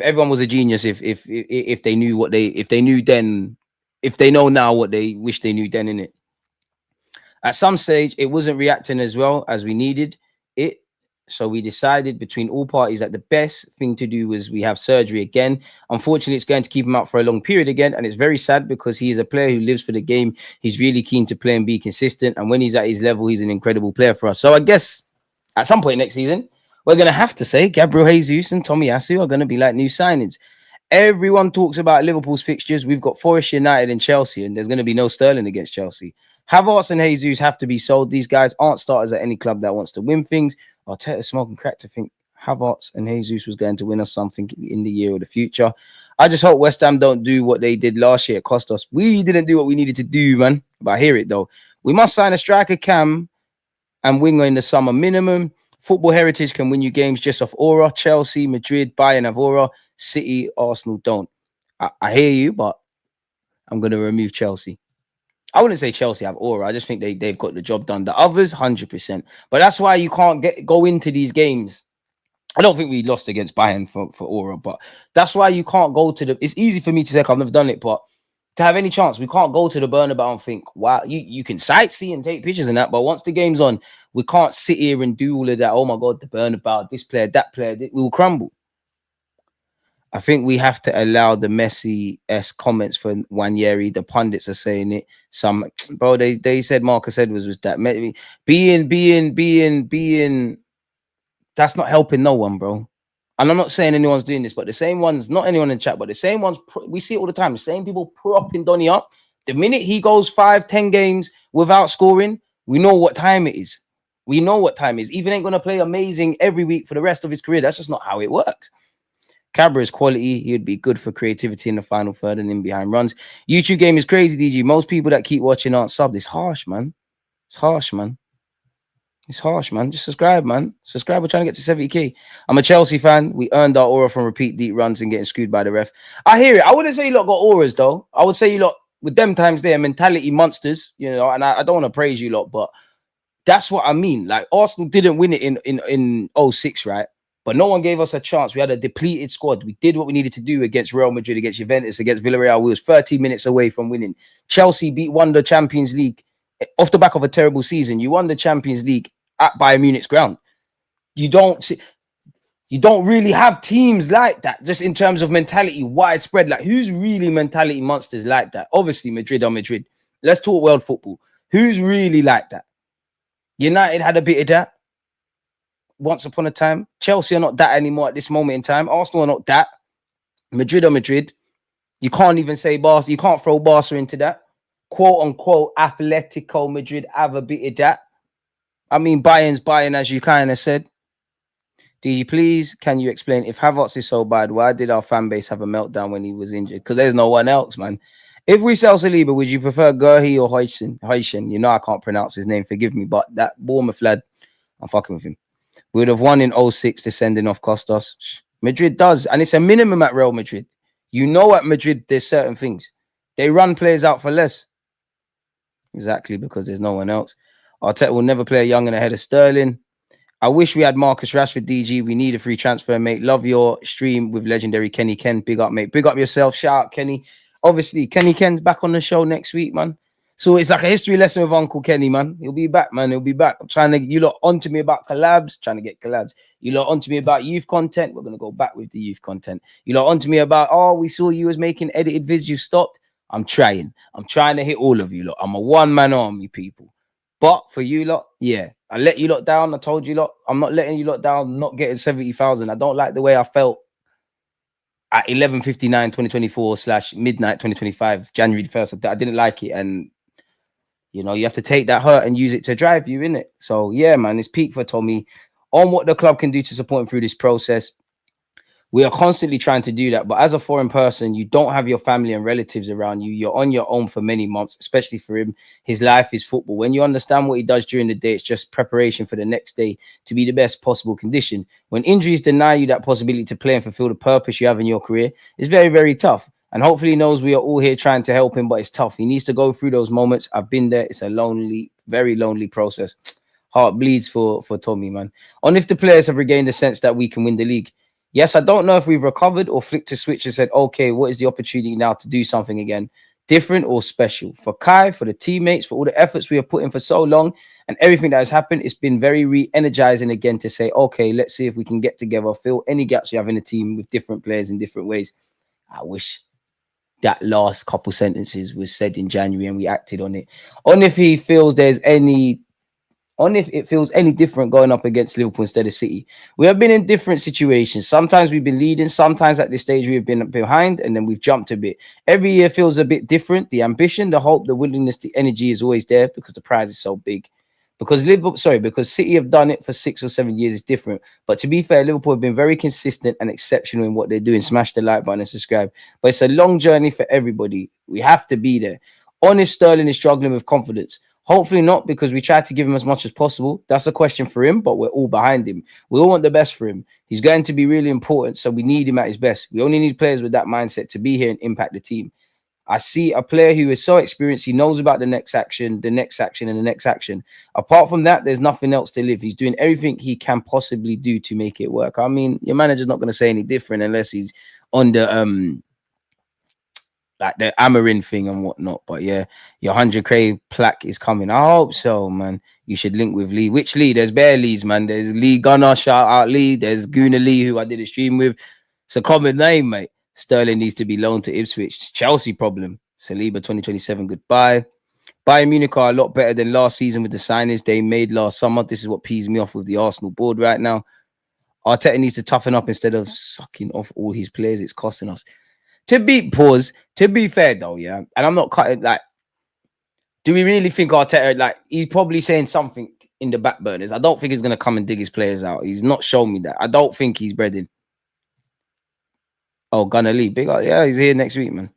everyone was a genius, if they knew what they knew then, if they know now what they wish they knew then, innit? At some stage, it wasn't reacting as well as we needed it. So we decided between all parties that the best thing to do was we have surgery again. Unfortunately, it's going to keep him out for a long period again. And it's very sad because he is a player who lives for the game. He's really keen to play and be consistent. And when he's at his level, he's an incredible player for us. So I guess at some point next season, we're going to have to say Gabriel Jesus and Tomiyasu are going to be like new signings. Everyone talks about Liverpool's fixtures. We've got Forest United and Chelsea, and there's going to be no Sterling against Chelsea. Havertz and Jesus have to be sold. These guys aren't starters at any club that wants to win things. Arteta smoking crack to think Havertz and Jesus was going to win us something in the year or the future. I just hope West Ham don't do what they did last year. It cost us. We didn't do what we needed to do, man. But I hear it, though. We must sign a striker, Cam, and winger in the summer minimum. Football heritage can win you games just off aura. Chelsea, Madrid, Bayern have aura. City, Arsenal don't. I hear you, but I'm going to remove Chelsea. I wouldn't say Chelsea have aura. I just think they've got the job done. The others, 100%. But that's why you can't go into these games. I don't think we lost against Bayern for aura, but that's why you can't go to the. It's easy for me to say I've never done it, but to have any chance, we can't go to the Bernabeu and think, wow, you can sightsee and take pictures and that, but once the game's on, we can't sit here and do all of that. Oh my God, the Bernabeu, this player, that player, we will crumble. I think we have to allow the Messi-esque comments for Wanyeri. The pundits are saying it. Some bro, they said Marcus Edwards was that being. That's not helping no one, bro. And I'm not saying anyone's doing this, but the same ones, not anyone in chat, but the same ones, we see it all the time. The same people propping Donny up. The minute he goes 5-10 games without scoring, we know what time it is. We know what time it is. Even ain't going to play amazing every week for the rest of his career. That's just not how it works. Cabra is quality. He'd be good for creativity in the final third and in behind runs. YouTube game is crazy, DG. Most people that keep watching aren't subbed. It's harsh, man. It's harsh, man. It's harsh, man. Just subscribe, man. Subscribe. We're trying to get to 70k. I'm a Chelsea fan. We earned our aura from repeat deep runs and getting screwed by the ref. I hear it. I wouldn't say you lot got auras, though. I would say you lot, with them times, they're mentality monsters, you know, and I don't want to praise you lot, but that's what I mean. Like, Arsenal didn't win it in 06, right? But no one gave us a chance. We had a depleted squad. We did what we needed to do against Real Madrid, against Juventus, against Villarreal. We was 30 minutes away from winning. Chelsea won the Champions League off the back of a terrible season. You won the Champions League at Bayern Munich's ground. You don't really have teams like that, just in terms of mentality, widespread. Like, who's really mentality monsters like that? Obviously, Madrid are Madrid. Let's talk world football. Who's really like that? United had a bit of that once upon a time. Chelsea are not that anymore at this moment in time. Arsenal are not that. Madrid are Madrid. You can't even say Barca. You can't throw Barca into that. Quote unquote, Atletico Madrid have a bit of that. I mean, Bayern's Bayern, as you kind of said. DG, please, can you explain if Havertz is so bad, why did our fan base have a meltdown when he was injured? Because there's no one else, man. If we sell Saliba, would you prefer Gurhi or Hoysen? You know I can't pronounce his name, forgive me, but that Bournemouth lad, I'm fucking with him. We would have won in 06 to sending off cost us. Madrid does, and it's a minimum at Real Madrid. You know at Madrid, there's certain things. They run players out for less. Exactly, because there's no one else. Arteta will never play a young and ahead of Sterling. I wish we had Marcus Rashford, DG. We need a free transfer, mate. Love your stream with legendary Kenny Ken. Big up, mate. Big up yourself. Shout out, Kenny. Obviously, Kenny Ken's back on the show next week, man. So it's like a history lesson with Uncle Kenny, man. He'll be back, man. He'll be back. I'm trying to get you lot onto me about collabs. Trying to get collabs. You lot onto me about youth content. We're going to go back with the youth content. You lot onto me about, oh, we saw you was making edited vids. You stopped. I'm trying. I'm trying to hit all of you lot. I'm a one-man army, people. But for you lot, yeah, I let you lot down. I told you lot, I'm not letting you lot down. I'm not getting 70,000. I don't like the way I felt at 11:59 2024 / midnight 2025, January the 1st. I didn't like it. And, you know, you have to take that hurt and use it to drive you, innit? So, yeah, man, it's peak for Tommy on what the club can do to support him through this process. We are constantly trying to do that. But as a foreign person, you don't have your family and relatives around you. You're on your own for many months, especially for him. His life is football. When you understand what he does during the day, it's just preparation for the next day to be the best possible condition. When injuries deny you that possibility to play and fulfill the purpose you have in your career, it's very, very tough. And hopefully he knows we are all here trying to help him, but it's tough. He needs to go through those moments. I've been there. It's a lonely, very lonely process. Heart bleeds for Tommy, man. On if the players have regained the sense that we can win the league. Yes, I don't know if we've recovered or flicked a switch and said, okay, what is the opportunity now to do something again? Different or special? For Kai, for the teammates, for all the efforts we have put in for so long and everything that has happened, it's been very re-energizing again to say, okay, let's see if we can get together, fill any gaps we have in the team with different players in different ways. I wish that last couple sentences was said in January and we acted on it. On if he feels there's any... on if it feels any different going up against Liverpool instead of City. We have been in different situations. Sometimes we've been leading. Sometimes at this stage we've been behind and then we've jumped a bit. Every year feels a bit different. The ambition, the hope, the willingness, the energy is always there because the prize is so big. Because City have done it for 6 or 7 years. It's different. But to be fair, Liverpool have been very consistent and exceptional in what they're doing. Smash the like button and subscribe. But it's a long journey for everybody. We have to be there. On if Sterling is struggling with confidence. Hopefully not, because we tried to give him as much as possible. That's a question for him, but we're all behind him. We all want the best for him. He's going to be really important, so we need him at his best. We only need players with that mindset to be here and impact the team. I see a player who is so experienced. He knows about the next action, the next action, and the next action. Apart from that, there's nothing else to live. He's doing everything he can possibly do to make it work. I mean, your manager's not going to say any different unless he's on the like the Amarin thing and whatnot. But yeah, your 100k plaque is coming. I hope so, man. You should link with Lee. Which Lee? There's bare Lees, man. There's Lee Gunner, shout out Lee. There's Gooner Lee, who I did a stream with. It's a common name, mate. Sterling needs to be loaned to Ipswich. Chelsea problem. Saliba 2027, goodbye. Bayern Munich are a lot better than last season with the signings they made last summer. This is what pees me off with the Arsenal board right now. Arteta needs to toughen up instead of sucking off all his players. It's costing us. To be fair though, yeah, and I'm not cutting, like, do we really think Arteta, like, he's probably saying something in the back burners? I don't think he's gonna come and dig his players out. He's not shown me that. I don't think he's breading. Oh, Gunner Lee, big up. Yeah, he's here next week, man.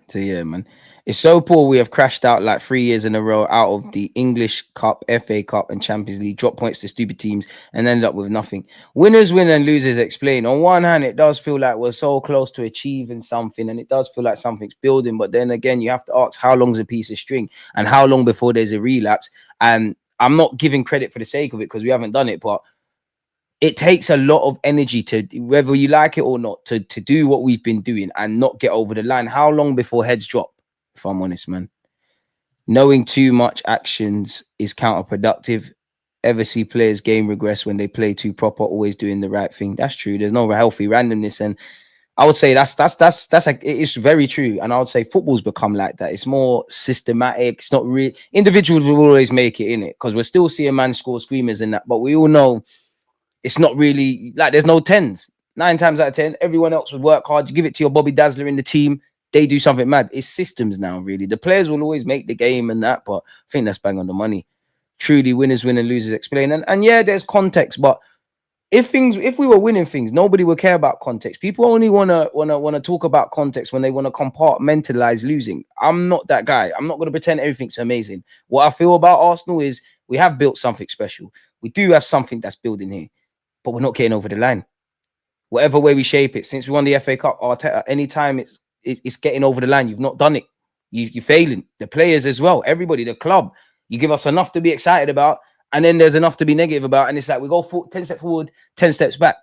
So yeah, man, it's so poor. We have crashed out like 3 years in a row out of the English Cup, FA Cup, and Champions League. Drop points to stupid teams and ended up with nothing. Winners win and losers explain. On one hand, it does feel like we're so close to achieving something, and it does feel like something's building. But then again, you have to ask how long's a piece of string, and how long before there's a relapse. And I'm not giving credit for the sake of it because we haven't done it, but it takes a lot of energy to, whether you like it or not, to do what we've been doing and not get over the line. How long before heads drop? If I'm honest, man. Knowing too much actions is counterproductive. Ever see players game regress when they play too proper, always doing the right thing? That's true. There's no healthy randomness, and I would say that's like, it's very true. And I would say football's become like that. It's more systematic. It's not really, individuals will always make it in it because we're still seeing man score screamers in that, but we all know it's not really like, there's no tens. 9 times out of 10, everyone else would work hard. You give it to your Bobby Dazzler in the team, they do something mad. It's systems now, really. The players will always make the game and that, but I think that's bang on the money. Truly, winners win and losers explain. And yeah, there's context, but if we were winning things, nobody would care about context. People only wanna talk about context when they want to compartmentalize losing. I'm not that guy. I'm not gonna pretend everything's amazing. What I feel about Arsenal is we have built something special. We do have something that's building here, but we're not getting over the line. Whatever way we shape it, since we won the FA Cup, Arteta, anytime it's getting over the line, you've not done it. You're failing. The players as well, everybody, the club. You give us enough to be excited about, and then there's enough to be negative about, and it's like we go 10 steps forward, 10 steps back.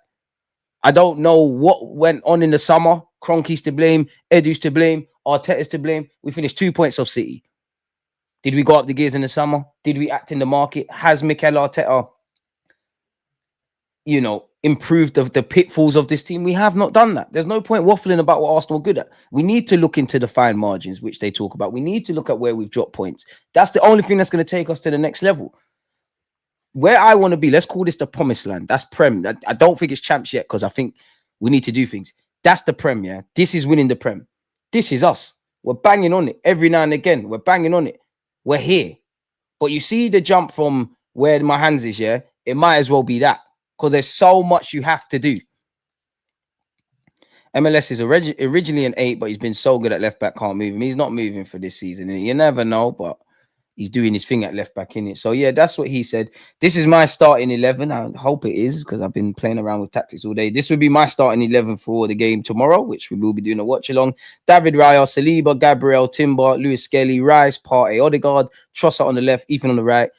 I don't know what went on in the summer. Kroenke's to blame, Edu's to blame, Arteta's to blame. We finished 2 points off City. Did we go up the gears in the summer? Did we act in the market? Has Mikel Arteta, improved the pitfalls of this team? We have not done that. There's no point waffling about what Arsenal are good at. We need to look into the fine margins, which they talk about. We need to look at where we've dropped points. That's the only thing that's going to take us to the next level. Where I want to be, let's call this the promised land. That's Prem. I don't think it's champs yet because I think we need to do things. That's the Prem, yeah? This is winning the Prem. This is us. We're banging on it every now and again. We're banging on it. We're here. But you see the jump from where my hands is, yeah? It might as well be that because there's so much you have to do. MLS is originally an 8, but he's been so good at left back, can't move him. He's not moving for this season. You never know, but he's doing his thing at left back, in it. So yeah, that's what he said. This is my starting 11. I hope it is because I've been playing around with tactics all day. This would be my starting 11 for the game tomorrow, which we will be doing a watch along. David Raya, Saliba, Gabriel, Timber, Lewis Skelly, Rice, Partey, Odegaard, Trossard on the left, Ethan on the right.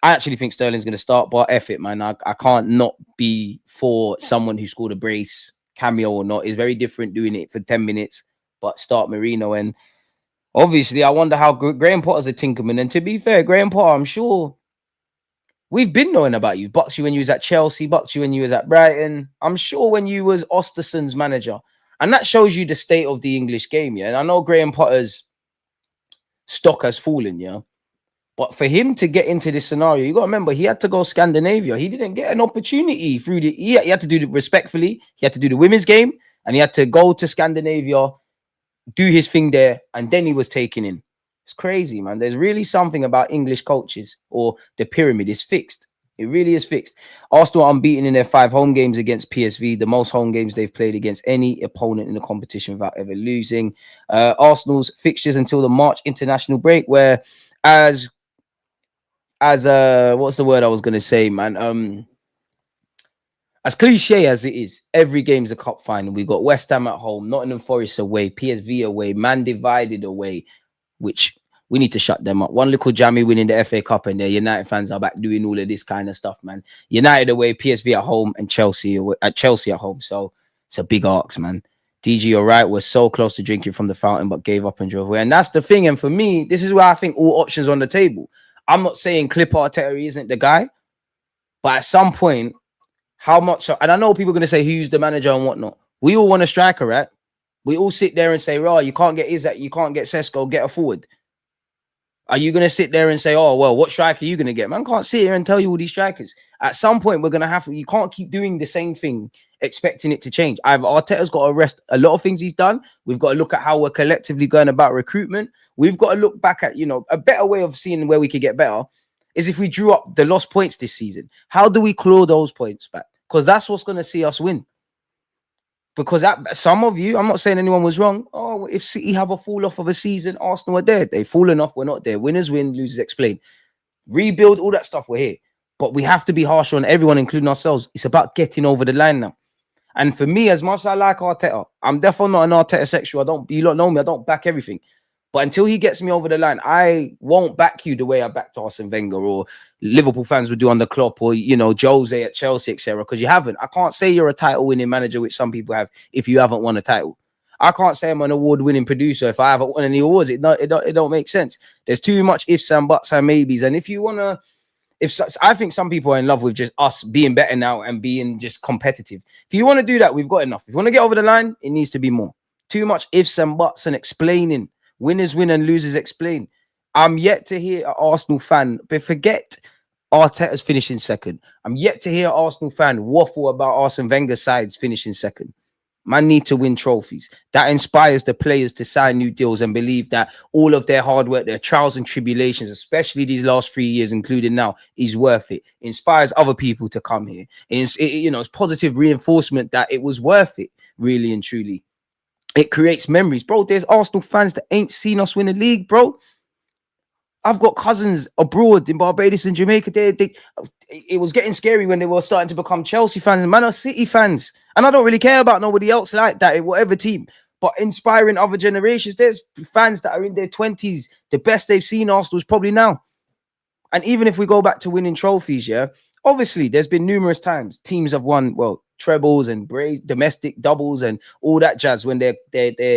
I actually think Sterling's going to start, but F it, man. I can't not be for someone who scored a brace, cameo or not. It's very different doing it for 10 minutes, but start Marino. And obviously, I wonder how Graham Potter's a tinkerman. And to be fair, Graham Potter, I'm sure we've been knowing about you. Bucks you when you was at Chelsea, bucks you when you was at Brighton. I'm sure when you was Osterson's manager. And that shows you the state of the English game, yeah? And I know Graham Potter's stock has fallen, yeah? But for him to get into this scenario, you got to remember, he had to go Scandinavia. He didn't get an opportunity through he had to do it respectfully. He had to do the women's game, and he had to go to Scandinavia, do his thing there, and then he was taken in. It's crazy, man. There's really something about English coaches, or the pyramid is fixed. It really is fixed. Arsenal are unbeaten in their 5 home games against PSV, the most home games they've played against any opponent in the competition without ever losing. Arsenal's fixtures until the March international break, where as what's the word I was going to say, man? as cliche as it is, every game's a cup final. We got West Ham at home, Nottingham Forest away, PSV away, Man Divided away, which we need to shut them up. One little jammy winning the FA Cup, and their United fans are back doing all of this kind of stuff, man. United away, PSV at home, and Chelsea away, at Chelsea at home. So it's a big arcs, man. DG, you're right. We're so close to drinking from the fountain, but gave up and drove away. And that's the thing. And for me, this is where I think all options on the table. I'm not saying Clip Arteta isn't the guy, but at some point, how much? And I know people are going to say who's the manager and whatnot. We all want a striker, right? We all sit there and say, "Right, you can't get Isak, you can't get Sesko, get a forward." Are you going to sit there and say, "Oh, well, what striker are you going to get?" Man, can't sit here and tell you all these strikers. At some point, we're going to have to. You can't keep doing the same thing, expecting it to change. Either Arteta's got to arrest a lot of things he's done. We've got to look at how we're collectively going about recruitment. We've got to look back at, a better way of seeing where we could get better is if we drew up the lost points this season. How do we claw those points back? Because that's what's going to see us win. Because some of you, I'm not saying anyone was wrong. Oh, if City have a fall off of a season, Arsenal are there. They've fallen off. We're not there. Winners win, losers explain. Rebuild, all that stuff. We're here. But we have to be harsh on everyone, including ourselves. It's about getting over the line now. And for me, as much as I like Arteta, I'm definitely not an Arteta sexual. You don't know me. I don't back everything. But until he gets me over the line, I won't back you the way I backed Arsene Wenger or Liverpool fans would do on the Klopp or, Jose at Chelsea, etc. Because you haven't. I can't say you're a title-winning manager, which some people have, if you haven't won a title. I can't say I'm an award-winning producer if I haven't won any awards. It don't make sense. There's too much ifs and buts and maybes. And if you want to, I think some people are in love with just us being better now and being just competitive. If you want to do that, we've got enough. If you want to get over the line, it needs to be more. Too much ifs and buts and explaining. Winners win and losers explain. I'm yet to hear an Arsenal fan, but forget Arteta's finishing second. I'm yet to hear an Arsenal fan waffle about Arsene Wenger's sides finishing second. Man need to win trophies. That inspires the players to sign new deals and believe that all of their hard work, their trials and tribulations, especially these last 3 years, including now, is worth it. Inspires other people to come here. It's positive reinforcement that it was worth it, really and truly. It creates memories, bro. There's Arsenal fans that ain't seen us win a league, bro. I've got cousins abroad in Barbados and Jamaica. It was getting scary when they were starting to become Chelsea fans and Man City fans. And I don't really care about nobody else like that, whatever team. But inspiring other generations, there's fans that are in their 20s. The best they've seen Arsenal is probably now. And even if we go back to winning trophies, yeah, obviously there's been numerous times teams have won, trebles and domestic doubles and all that jazz when their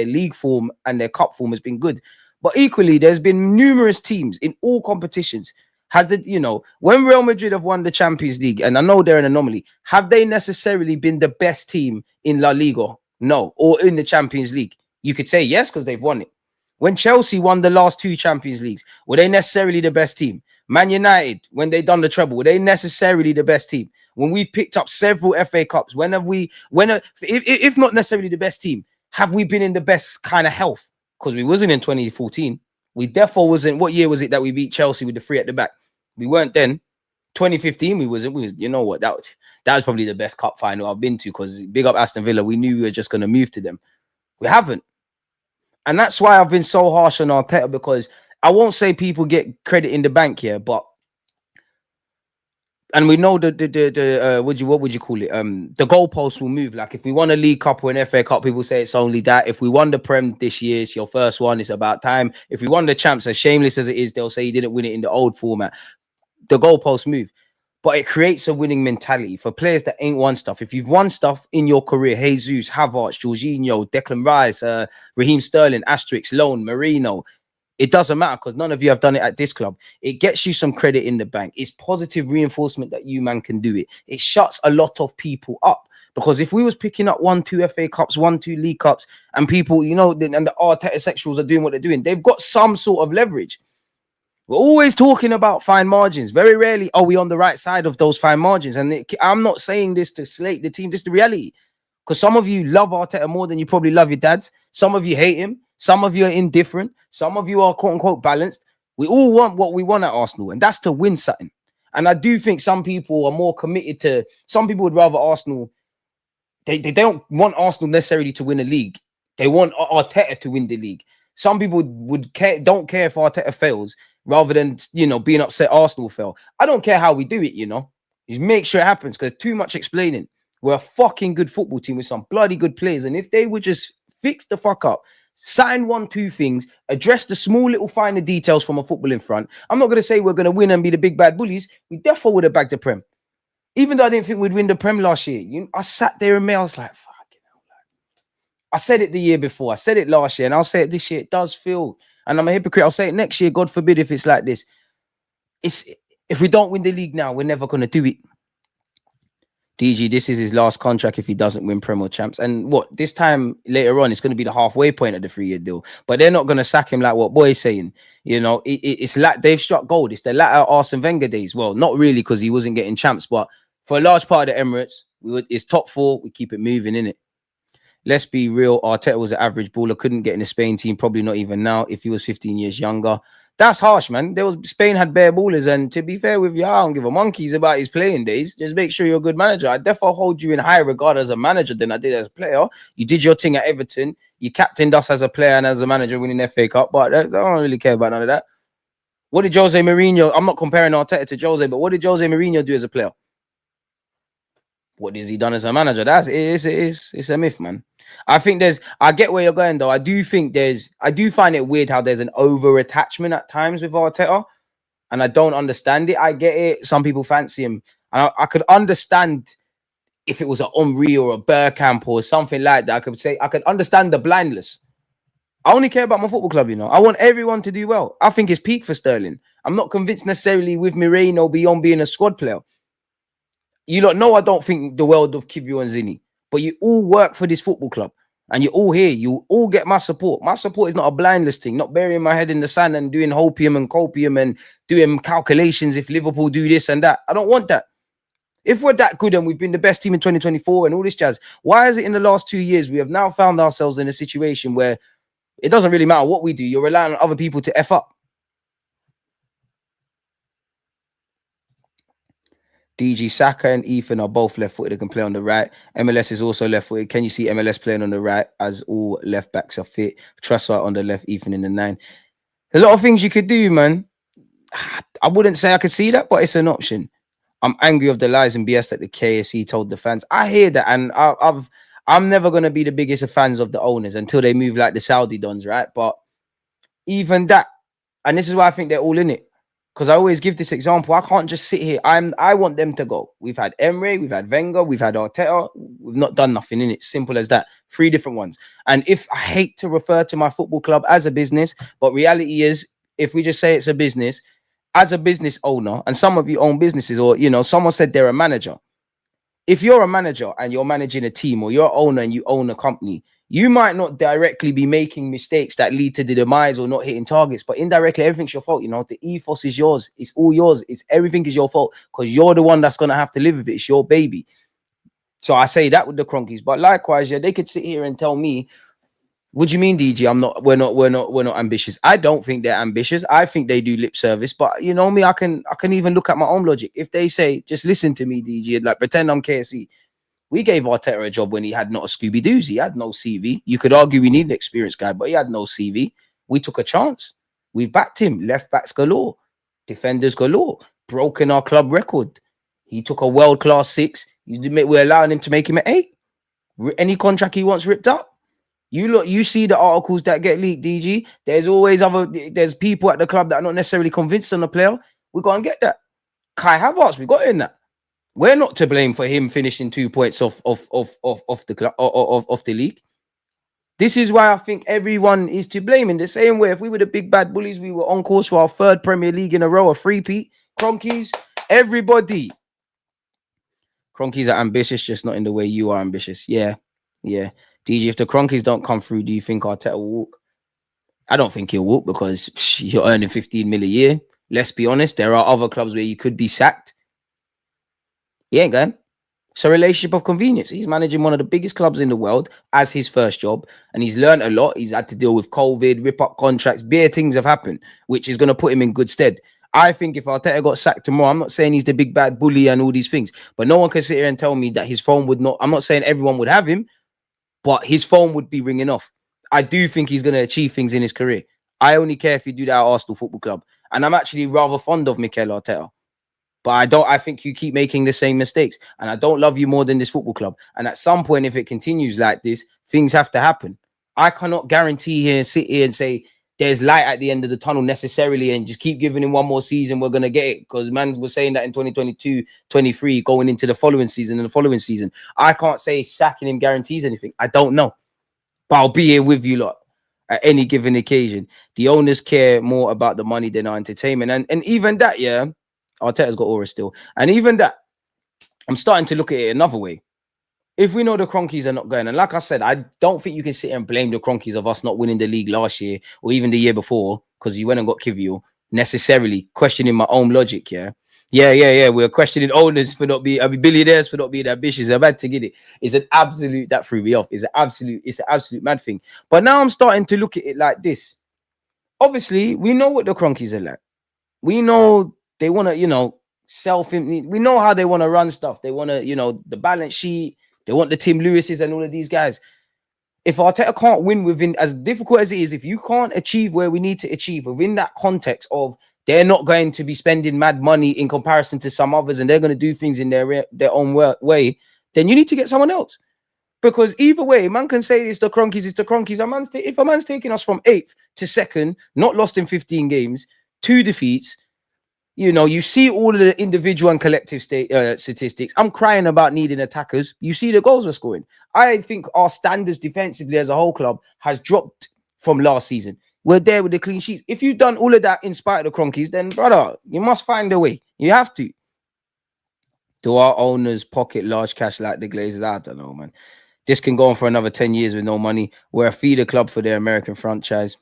league form and their cup form has been good. But equally, there's been numerous teams in all competitions. When Real Madrid have won the Champions League, and I know they're an anomaly, have they necessarily been the best team in La Liga? No. Or in the Champions League? You could say yes, because they've won it. When Chelsea won the last 2 Champions Leagues, were they necessarily the best team? Man United, when they done the treble, were they necessarily the best team? When we've picked up several FA Cups, if not necessarily the best team, have we been in the best kind of health? Because we wasn't in 2014. We therefore wasn't. What year was it that we beat Chelsea with the 3 at the back? We weren't then. 2015, we wasn't. You know what? That was probably the best cup final I've been to, because big up Aston Villa, we knew we were just going to move to them. We haven't. And that's why I've been so harsh on Arteta, because I won't say people get credit in the bank here, and we know what would you call it? The goalposts will move. Like if we won a League Cup or an FA Cup, people say it's only that. If we won the Prem this year, it's your first one. It's about time. If we won the Champs, as shameless as it is, they'll say you didn't win it in the old format. The goalposts move, but it creates a winning mentality for players that ain't won stuff. If you've won stuff in your career, Jesus, Havertz, Jorginho, Declan Rice, Raheem Sterling, Asterix, Loan, Marino. It doesn't matter, because none of you have done it at this club. It gets you some credit in the bank. It's positive reinforcement that you, man, can do it. It shuts a lot of people up, because if we was picking up 1-2 FA Cups, 1-2 League Cups, and people, and the Arteta sexuals are doing what they're doing, they've got some sort of leverage. We're always talking about fine margins. Very rarely are we on the right side of those fine margins. And I'm not saying this to slate the team. This is the reality. Because some of you love Arteta more than you probably love your dads. Some of you hate him. Some of you are indifferent. Some of you are quote unquote balanced. We all want what we want at Arsenal, and that's to win something. And I do think some people are more committed to, some people would rather Arsenal, they don't want Arsenal necessarily to win a league. They want Arteta to win the league. Some people don't care if Arteta fails, rather than, being upset Arsenal fail. I don't care how we do it, just make sure it happens, because too much explaining. We're a fucking good football team with some bloody good players. And if they would just fix the fuck up, sign 1-2 things, address the small little finer details from a football in front. I'm not going to say we're going to win and be the big bad bullies. We definitely would have bagged the Prem. Even though I didn't think we'd win the Prem last year. I sat there in May, I was like, fucking hell. I said it the year before. I said it last year, and I'll say it this year. It does feel, and I'm a hypocrite. I'll say it next year. God forbid if it's like this. If we don't win the league now, we're never going to do it. DG, this is his last contract if he doesn't win Premier Champs. And what, this time later on, it's going to be the halfway point of the 3-year deal. But they're not going to sack him like what Boy's saying. It's like they've struck gold. It's the latter Arsene Wenger days. Well, not really because he wasn't getting champs, but for a large part of the Emirates, it's top 4. We keep it moving, innit? Let's be real. Arteta was an average baller. Couldn't get in the Spain team. Probably not even now if he was 15 years younger. That's harsh, man. Spain had bare ballers, and to be fair with you, I don't give a monkeys about his playing days. Just make sure you're a good manager. I definitely hold you in higher regard as a manager than I did as a player. You did your thing at Everton. You captained us as a player and as a manager winning FA Cup, but I don't really care about none of that. What did Jose Mourinho? I'm not comparing Arteta to Jose, but what did Jose Mourinho do as a player? What has he done as a manager? It's a myth, man. I get where you're going though. I do find it weird how there's an over attachment at times with Arteta, and I don't understand it. I get it. Some people fancy him. And I could understand if it was an Henry or a Bergkamp or something like that. I could understand the blindness. I only care about my football club, I want everyone to do well. I think it's peak for Sterling. I'm not convinced necessarily with Moreno beyond being a squad player. You lot know I don't think the world of Kivio and Zinni, but you all work for this football club and you're all here. You all get my support. My support is not a blindless thing, not burying my head in the sand and doing hopium and copium and doing calculations if Liverpool do this and that. I don't want that. If we're that good and we've been the best team in 2024 and all this jazz, why is it in the last 2 years we have now found ourselves in a situation where it doesn't really matter what we do, you're relying on other people to F up? DG, Saka and Ethan are both left-footed and can play on the right. MLS is also left-footed. Can you see MLS playing on the right as all left-backs are fit? Trossard on the left, Ethan in the 9. A lot of things you could do, man. I wouldn't say I could see that, but it's an option. I'm angry of the lies and BS that the KSE told the fans. I hear that, and I'm never going to be the biggest of fans of the owners until they move like the Saudi dons, right? But even that, and this is why I think they're all in it. Because I always give this example. I can't just sit here. I want them to go. We've had Emre, we've had Wenger, we've had Arteta. We've not done nothing in it. Simple as that. 3 different ones. And if I hate to refer to my football club as a business, but reality is, if we just say it's a business, as a business owner, and some of you own businesses, or someone said they're a manager. If you're a manager and you're managing a team, or you're an owner and you own a company, you might not directly be making mistakes that lead to the demise or not hitting targets, but indirectly, everything's your fault. The ethos is yours. It's all yours. Everything is your fault because you're the one that's going to have to live with it. It's your baby. So I say that with the Cronkies. But likewise, they could sit here and tell me, what do you mean, DG? We're not ambitious. I don't think they're ambitious. I think they do lip service. But you know me, I can even look at my own logic. If they say, just listen to me, DG, like pretend I'm KSE. We gave Arteta a job when he had not a Scooby-Doo's. He had no CV. You could argue we need an experienced guy, but he had no CV. We took a chance. We've backed him. Left backs galore. Defenders galore. Broken our club record. He took a world-class 6. We're allowing him to make him an 8. Any contract he wants ripped up. You see the articles that get leaked, DG. There's people at the club that are not necessarily convinced on the player. We're going to get that. Kai Havertz, we got in that. We're not to blame for him finishing 2 points off the club, off the league. This is why I think everyone is to blame. In the same way, if we were the big bad bullies, we were on course for our 3rd Premier League in a row, a three-peat. Cronkies, everybody. Cronkies are ambitious, just not in the way you are ambitious. Yeah. DG, if the Cronkies don't come through, do you think Arteta will walk? I don't think he'll walk because you're earning 15 million a year. Let's be honest. There are other clubs where you could be sacked. He ain't going. It's a relationship of convenience. He's managing one of the biggest clubs in the world as his first job, and he's learned a lot. He's had to deal with COVID, rip up contracts, bare things have happened, which is going to put him in good stead. I think if Arteta got sacked tomorrow, I'm not saying he's the big bad bully and all these things, but no one can sit here and tell me that his phone would not. I'm not saying everyone would have him, but his phone would be ringing off. I do think he's going to achieve things in his career. I only care if you do that at Arsenal Football Club, and I'm actually rather fond of Mikel Arteta. But I think you keep making the same mistakes. And I don't love you more than this football club. And at some point, if it continues like this, things have to happen. I cannot guarantee here, sit here and say there's light at the end of the tunnel necessarily and just keep giving him one more season. We're going to get it. Because man was saying that in 2022, 23, going into the following season and the following season. I can't say sacking him guarantees anything. I don't know. But I'll be here with you lot at any given occasion. The owners care more about the money than our entertainment. And even that, yeah, Arteta's got aura still. And even that, I'm starting to look at it another way. If we know the Cronkies are not going, and like I said, I don't think you can sit and blame the Cronkies of us not winning the league last year or even the year before because you went and got Kivio, necessarily questioning my own logic, yeah. We're questioning owners for not being, billionaires for not being ambitious. I'm about to get it. It's an absolute, that threw me off. It's an absolute mad thing. But now I'm starting to look at it like this. Obviously, we know what the Cronkies are like. We know they want to, we know how they want to run stuff. They want to, the balance sheet. They want the Tim Lewis's and all of these guys. If Arteta can't win within, as difficult as it is, if you can't achieve where we need to achieve within that context of they're not going to be spending mad money in comparison to some others and they're going to do things in their own way, then you need to get someone else. Because either way, man can say it's the Cronkies, it's the Cronkies. If a man's taking us from 8th to 2nd, not lost in 15 games, 2 defeats, you see all of the individual and collective statistics. I'm crying about needing attackers. You see the goals we're scoring. I think our standards defensively as a whole club has dropped from last season. We're there with the clean sheets. If you've done all of that in spite of the Cronkies, then, brother, you must find a way. You have to. Do our owners pocket large cash like the Glazers? I don't know, man. This can go on for another 10 years with no money. We're a feeder club for their American franchise.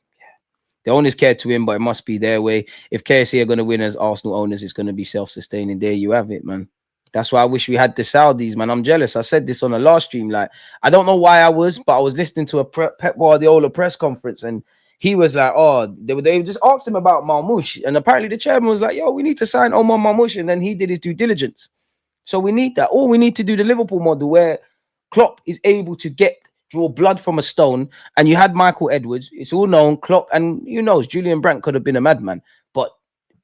The owners care to win, but it must be their way. If KSC are going to win as Arsenal owners, it's going to be self-sustaining. There you have it, man. That's why I wish we had the Saudis, man. I'm jealous. I said this on the last stream. Like, I don't know why I was, but I was listening to a Pep Guardiola press conference, and he was like, oh, they just asked him about Marmoush. And apparently the chairman was like, yo, we need to sign Omar Marmoush. And then he did his due diligence. So we need that. Or we need to do the Liverpool model where Klopp is able to draw blood from a stone, and you had Michael Edwards. It's all known. Klopp, and Julian Brandt could have been a madman, but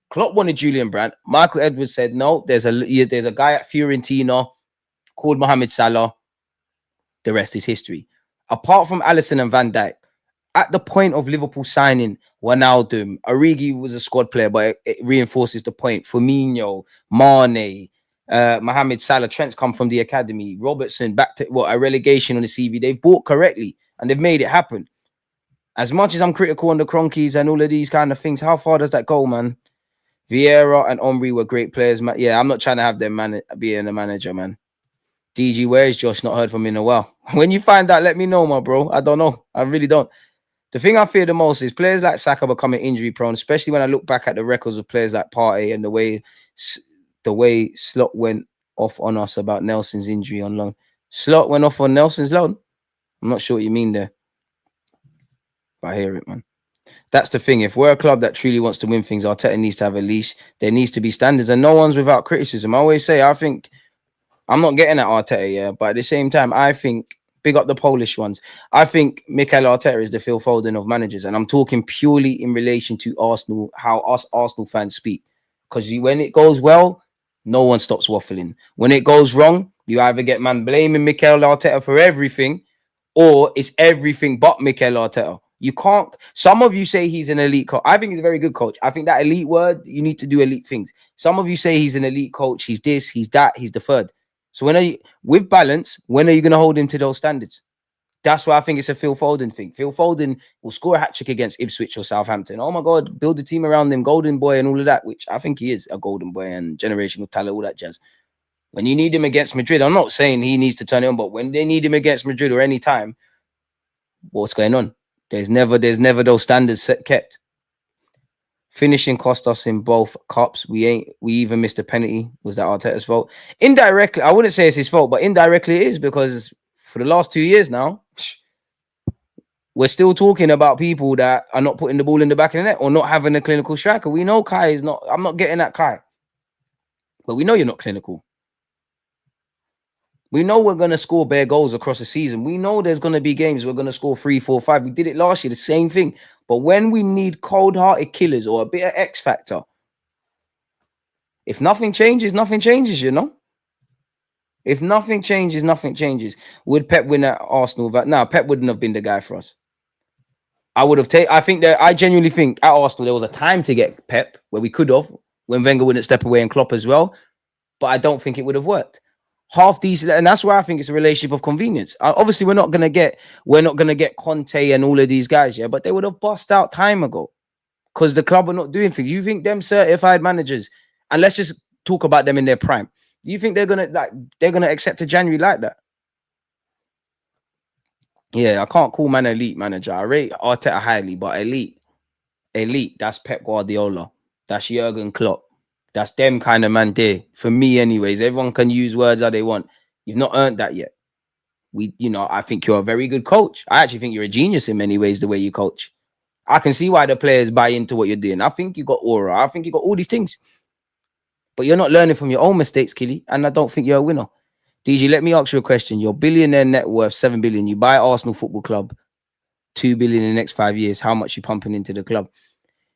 Klopp wanted Julian Brandt. Michael Edwards said no. There's a guy at Fiorentina called Mohamed Salah. The rest is history. Apart from Alisson and Van Dijk, at the point of Liverpool signing Wijnaldum, Origi was a squad player, but it reinforces the point. Firmino, Mane, Mohamed Salah, Trent's come from the academy. Robertson back to a relegation on the CV. They've bought correctly and they've made it happen. As much as I'm critical on the Cronkies and all of these kind of things, how far does that go, man? Vieira and Omri were great players, man. Yeah, I'm not trying to have them being a manager, man. DG, where is Josh? Not heard from him in a while. When you find out, let me know, my bro. I don't know. I really don't. The thing I fear the most is players like Saka becoming injury prone, especially when I look back at the records of players like Partey and the way Slot went off on us about Nelson's injury on loan. Slot went off on Nelson's loan? I'm not sure what you mean there. But I hear it, man. That's the thing. If we're a club that truly wants to win things, Arteta needs to have a leash. There needs to be standards, and no one's without criticism. I always say, I think, I'm not getting at Arteta, yeah, but at the same time, I think, big up the Polish ones, I think Mikel Arteta is the Phil Foden of managers, and I'm talking purely in relation to Arsenal, how us Arsenal fans speak. Because when it goes well, no one stops waffling. When it goes wrong, you either get man blaming Mikel Arteta for everything, or it's everything but Mikel Arteta. You can't. Some of you say he's an elite coach. I think he's a very good coach. I think that elite word, you need to do elite things. Some of you say he's an elite coach. He's this, he's that, he's the third. So when are you, with balance, when are you going to hold him to those standards? That's why I think it's a Phil Foden thing. Phil Foden will score a hat-trick against Ipswich or Southampton. Oh my God, build a team around him, golden boy and all of that, which I think he is a golden boy and generational talent, all that jazz. When you need him against Madrid, I'm not saying he needs to turn it on, but when they need him against Madrid or any time, what's going on? There's never those standards kept. Finishing cost us in both cups. We even missed a penalty. Was that Arteta's fault? Indirectly, I wouldn't say it's his fault, but indirectly it is, because for the last 2 years now, we're still talking about people that are not putting the ball in the back of the net or not having a clinical striker. We know Kai is not. I'm not getting at Kai, but we know you're not clinical. We know we're going to score bare goals across the season. We know there's going to be games we're going to score 3, 4, 5. We did it last year, the same thing. But when we need cold-hearted killers or a bit of X factor, If nothing changes, nothing changes, you know? If nothing changes, nothing changes. Would Pep win at Arsenal? But no, Pep wouldn't have been the guy for us. I would have taken. I genuinely think at Arsenal there was a time to get Pep where we could have when Wenger wouldn't step away and Klopp as well. But I don't think it would have worked. Half these, and that's why I think it's a relationship of convenience. Obviously, we're not gonna get Conte and all of these guys, yeah, but they would have bust out time ago because the club are not doing things. You think them certified managers, and let's just talk about them in their prime. Do you think they're gonna accept a January like that? Yeah, I can't call man elite manager. I rate Arteta highly, but elite, that's Pep Guardiola. That's Jurgen Klopp. That's them kind of man there. For me, anyways. Everyone can use words how they want. You've not earned that yet. I think you're a very good coach. I actually think you're a genius in many ways, the way you coach. I can see why the players buy into what you're doing. I think you got aura. I think you got all these things. But you're not learning from your own mistakes, Killy. And I don't think you're a winner. DG, let me ask you a question. Your billionaire net worth, 7 billion. You buy Arsenal Football Club, 2 billion in the next 5 years. How much you pumping into the club?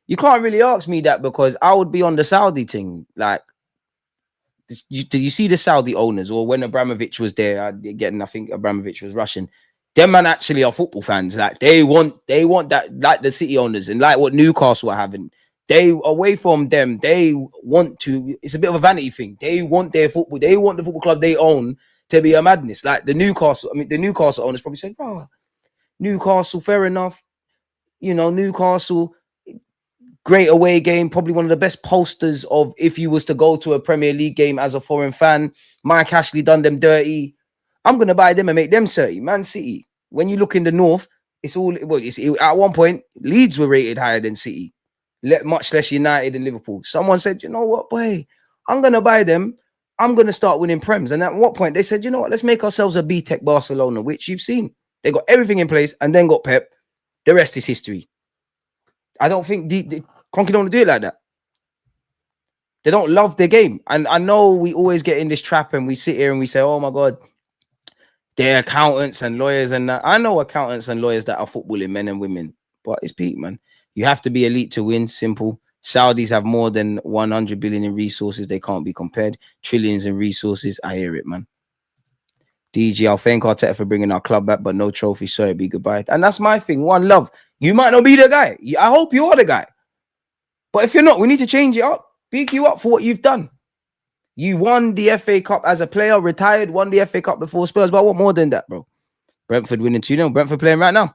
You can't really ask me that because I would be on the Saudi thing. Like, do you see the Saudi owners, or when Abramovich was there? Again, I think Abramovich was Russian. Them man actually are football fans. Like they want that, like the city owners and like what Newcastle are having. They away from them. They want to. It's a bit of a vanity thing. They want their football. They want the football club they own to be a madness. Like the Newcastle. I mean, the Newcastle owners probably said, "Oh, Newcastle, fair enough. Newcastle." Great away game, probably one of the best posters of if you was to go to a Premier League game as a foreign fan. Mike Ashley done them dirty. I'm going to buy them and make them 30. Man City, when you look in the north, it's all, at one point, Leeds were rated higher than City, much less United and Liverpool. Someone said, you know what, boy, I'm going to buy them. I'm going to start winning Prems. And at what point, they said, you know what, let's make ourselves a B-Tech Barcelona, which you've seen. They got everything in place and then got Pep. The rest is history. I don't think Conky don't want to do it like that. They don't love their game. And I know we always get in this trap and we sit here and we say, oh my God, they're accountants and lawyers. And I know accountants and lawyers that are footballing men and women, but it's peak, man. You have to be elite to win. Simple. Saudis have more than 100 billion in resources. They can't be compared. Trillions in resources. I hear it, man. DG, I'll thank Arteta for bringing our club back, but no trophy, so it'd be goodbye. And that's my thing. One love. You might not be the guy. I hope you are the guy. But if you're not, we need to change it up. Big you up for what you've done. You won the FA Cup as a player, retired, won the FA Cup before Spurs. But I want more than that, bro. Brentford winning 2-0. Brentford playing right now.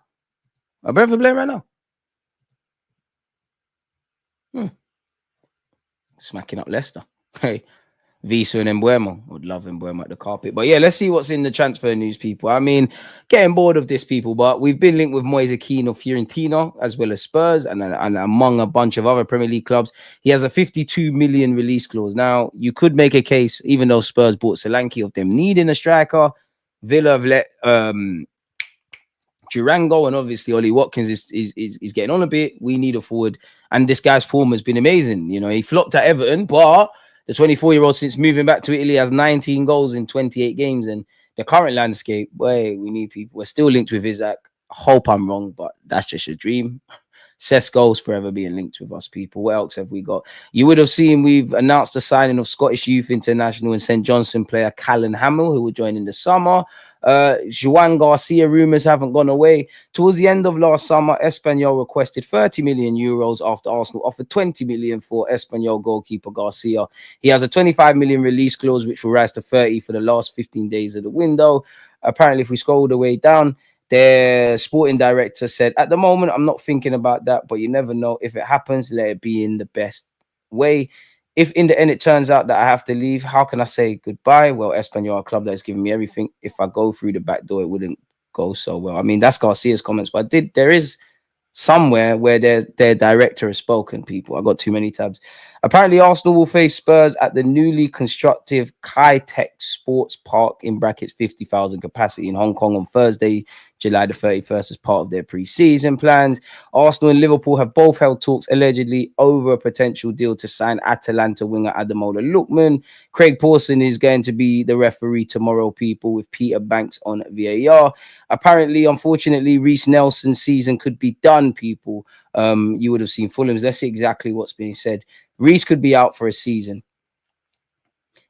Brentford playing right now. Smacking up Leicester. Hey. Visa and Embuemo. Would love Embuemo at the carpet. But yeah, let's see what's in the transfer news, people. I mean, getting bored of this, people. But we've been linked with Moise Kean of Fiorentina, as well as Spurs, and among a bunch of other Premier League clubs. He has a 52 million release clause. Now, you could make a case, even though Spurs bought Solanke, of them needing a striker. Villa have let Durango, and obviously Ollie Watkins is getting on a bit. We need a forward. And this guy's form has been amazing. He flopped at Everton, but the 24-year-old, since moving back to Italy, has 19 goals in 28 games. And the current landscape, boy, we need people. We're still linked with Isaac. I hope I'm wrong, but that's just a dream. Sesko's forever being linked with us, people. What else have we got? You would have seen we've announced the signing of Scottish Youth International and St. Johnstone player Callan Hamill, who will join in the summer. Juan Garcia rumours haven't gone away. Towards the end of last summer, Espanyol requested 30 million euros after Arsenal offered 20 million for Espanyol goalkeeper Garcia. He has a 25 million release clause, which will rise to 30 for the last 15 days of the window. Apparently, if we scroll the way down, their sporting director said, at the moment, I'm not thinking about that, but you never know. If it happens, let it be in the best way. If in the end it turns out that I have to leave, how can I say goodbye? Well, Espanyol, a club that has given me everything. If I go through the back door, it wouldn't go so well. I mean, that's Garcia's comments, but there is somewhere where their director has spoken, people. I got too many tabs. Apparently, Arsenal will face Spurs at the newly constructive Kai Tak Sports Park in brackets 50,000 capacity in Hong Kong on Thursday, July the 31st, as part of their pre-season plans. Arsenal and Liverpool have both held talks allegedly over a potential deal to sign Atalanta winger Ademola Lookman. Craig Pawson is going to be the referee tomorrow, people, with Peter Banks on VAR. Apparently, unfortunately, Reece Nelson's season could be done, people. You would have seen Fulham's. Let's see exactly what's being said. Reece could be out for a season.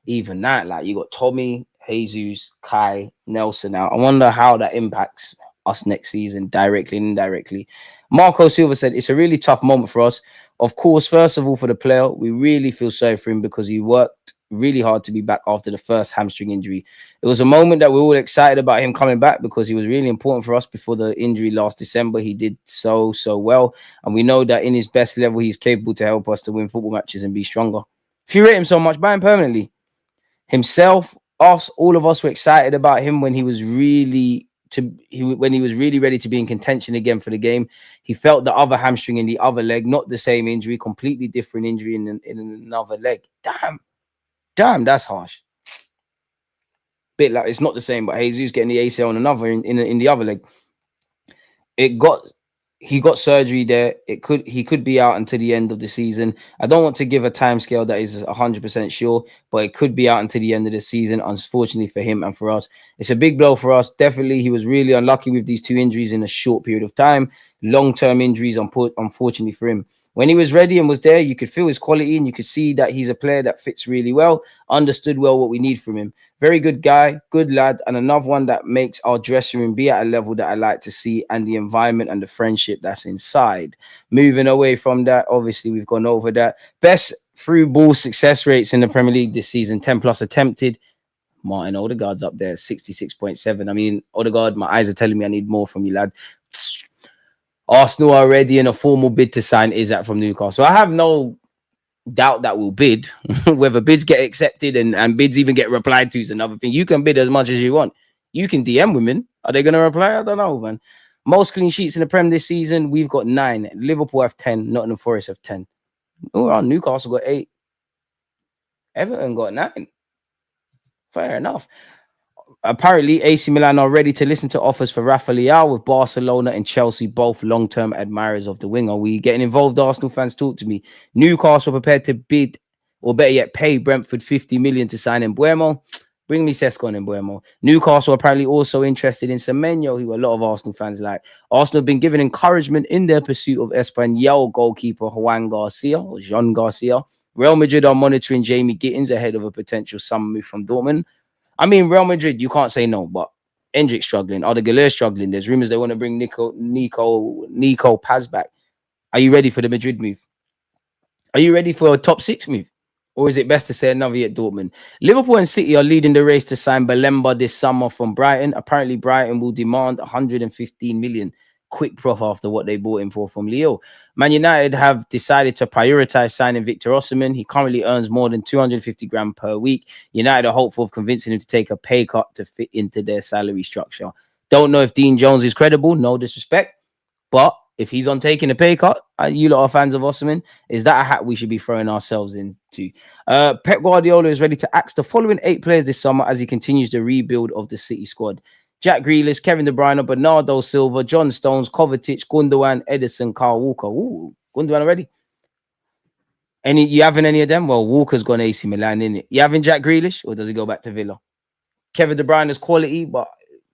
even that, like you got Tommy, Jesus, Kai, Nelson out. I wonder how that impacts us next season, directly and indirectly. Marco Silva said it's a really tough moment for us. Of course, first of all, for the player, we really feel sorry for him because he worked really hard to be back after the first hamstring injury. It was a moment that we were all excited about him coming back because he was really important for us before the injury last December. He did so well, and we know that in his best level, he's capable to help us to win football matches and be stronger. If you rate him so much, buy him permanently. Himself, us, all of us were excited about him when he was when he was really ready to be in contention again for the game. He felt the other hamstring in the other leg, not the same injury, completely different injury in another leg. Damn, that's harsh. Bit like it's not the same, but Jesus getting the ACL on another in the other leg. He got surgery there. He could be out until the end of the season. I don't want to give a time scale that is 100% sure, but it could be out until the end of the season. Unfortunately for him and for us, it's a big blow for us. Definitely, he was really unlucky with these two injuries in a short period of time. Long-term injuries, unfortunately for him. When he was ready and was there, you could feel his quality and you could see that he's a player that fits really well, understood well what we need from him. Very good guy, good lad, and another one that makes our dressing room be at a level that I like to see, and the environment and the friendship that's inside. Moving away from that, obviously, we've gone over that. Best through ball success rates in the Premier League this season, 10 plus attempted. Martin Odegaard's up there, 66.7. I mean, Odegaard, my eyes are telling me I need more from you, lad. Arsenal are already in a formal bid to sign Isak from Newcastle. I have no doubt that we'll bid. Whether bids get accepted and bids even get replied to is another thing. You can bid as much as you want. You can DM women. Are they going to reply? I don't know, man. Most clean sheets in the Prem this season, we've got 9. Liverpool have 10. Nottingham Forest have 10. Oh, Newcastle got 8. Everton got 9. Fair enough. Apparently, AC Milan are ready to listen to offers for Rafa Leao, with Barcelona and Chelsea both long-term admirers of the winger. We getting involved, Arsenal fans? Talk to me. Newcastle prepared to bid, or better yet, pay Brentford 50 million to sign Mbuemo. Bring me Sesko and Mbuemo. Newcastle apparently also interested in Semenyo, who a lot of Arsenal fans like. Arsenal have been given encouragement in their pursuit of Espanyol goalkeeper Juan Garcia, or Jean Garcia. Real Madrid are monitoring Jamie Gittins ahead of a potential summer move from Dortmund. I mean, Real Madrid, you can't say no, but Endrick struggling. Arda Güler struggling. There's rumors they want to bring Nico Paz back. Are you ready for the Madrid move? Are you ready for a top 6 move? Or is it best to say another at Dortmund? Liverpool and City are leading the race to sign Balemba this summer from Brighton. Apparently, Brighton will demand 115 million. Quick prof after what they bought him for from Lille. Man United have decided to prioritize signing Victor Osimhen. He currently earns more than 250 grand per week. United are hopeful of convincing him to take a pay cut to fit into their salary structure. Don't know if Dean Jones is credible, no disrespect, but if he's on taking a pay cut, you lot are fans of Osimhen, is that a hat we should be throwing ourselves into? Pep Guardiola is ready to axe the following 8 players this summer as he continues the rebuild of the City squad. Jack Grealish, Kevin De Bruyne, Bernardo Silva, John Stones, Kovacic, Gundogan, Edison, Carl Walker. Ooh, Gundogan already? You having any of them? Well, Walker's gone AC Milan, innit? You having Jack Grealish, or does he go back to Villa? Kevin De Bruyne is quality, but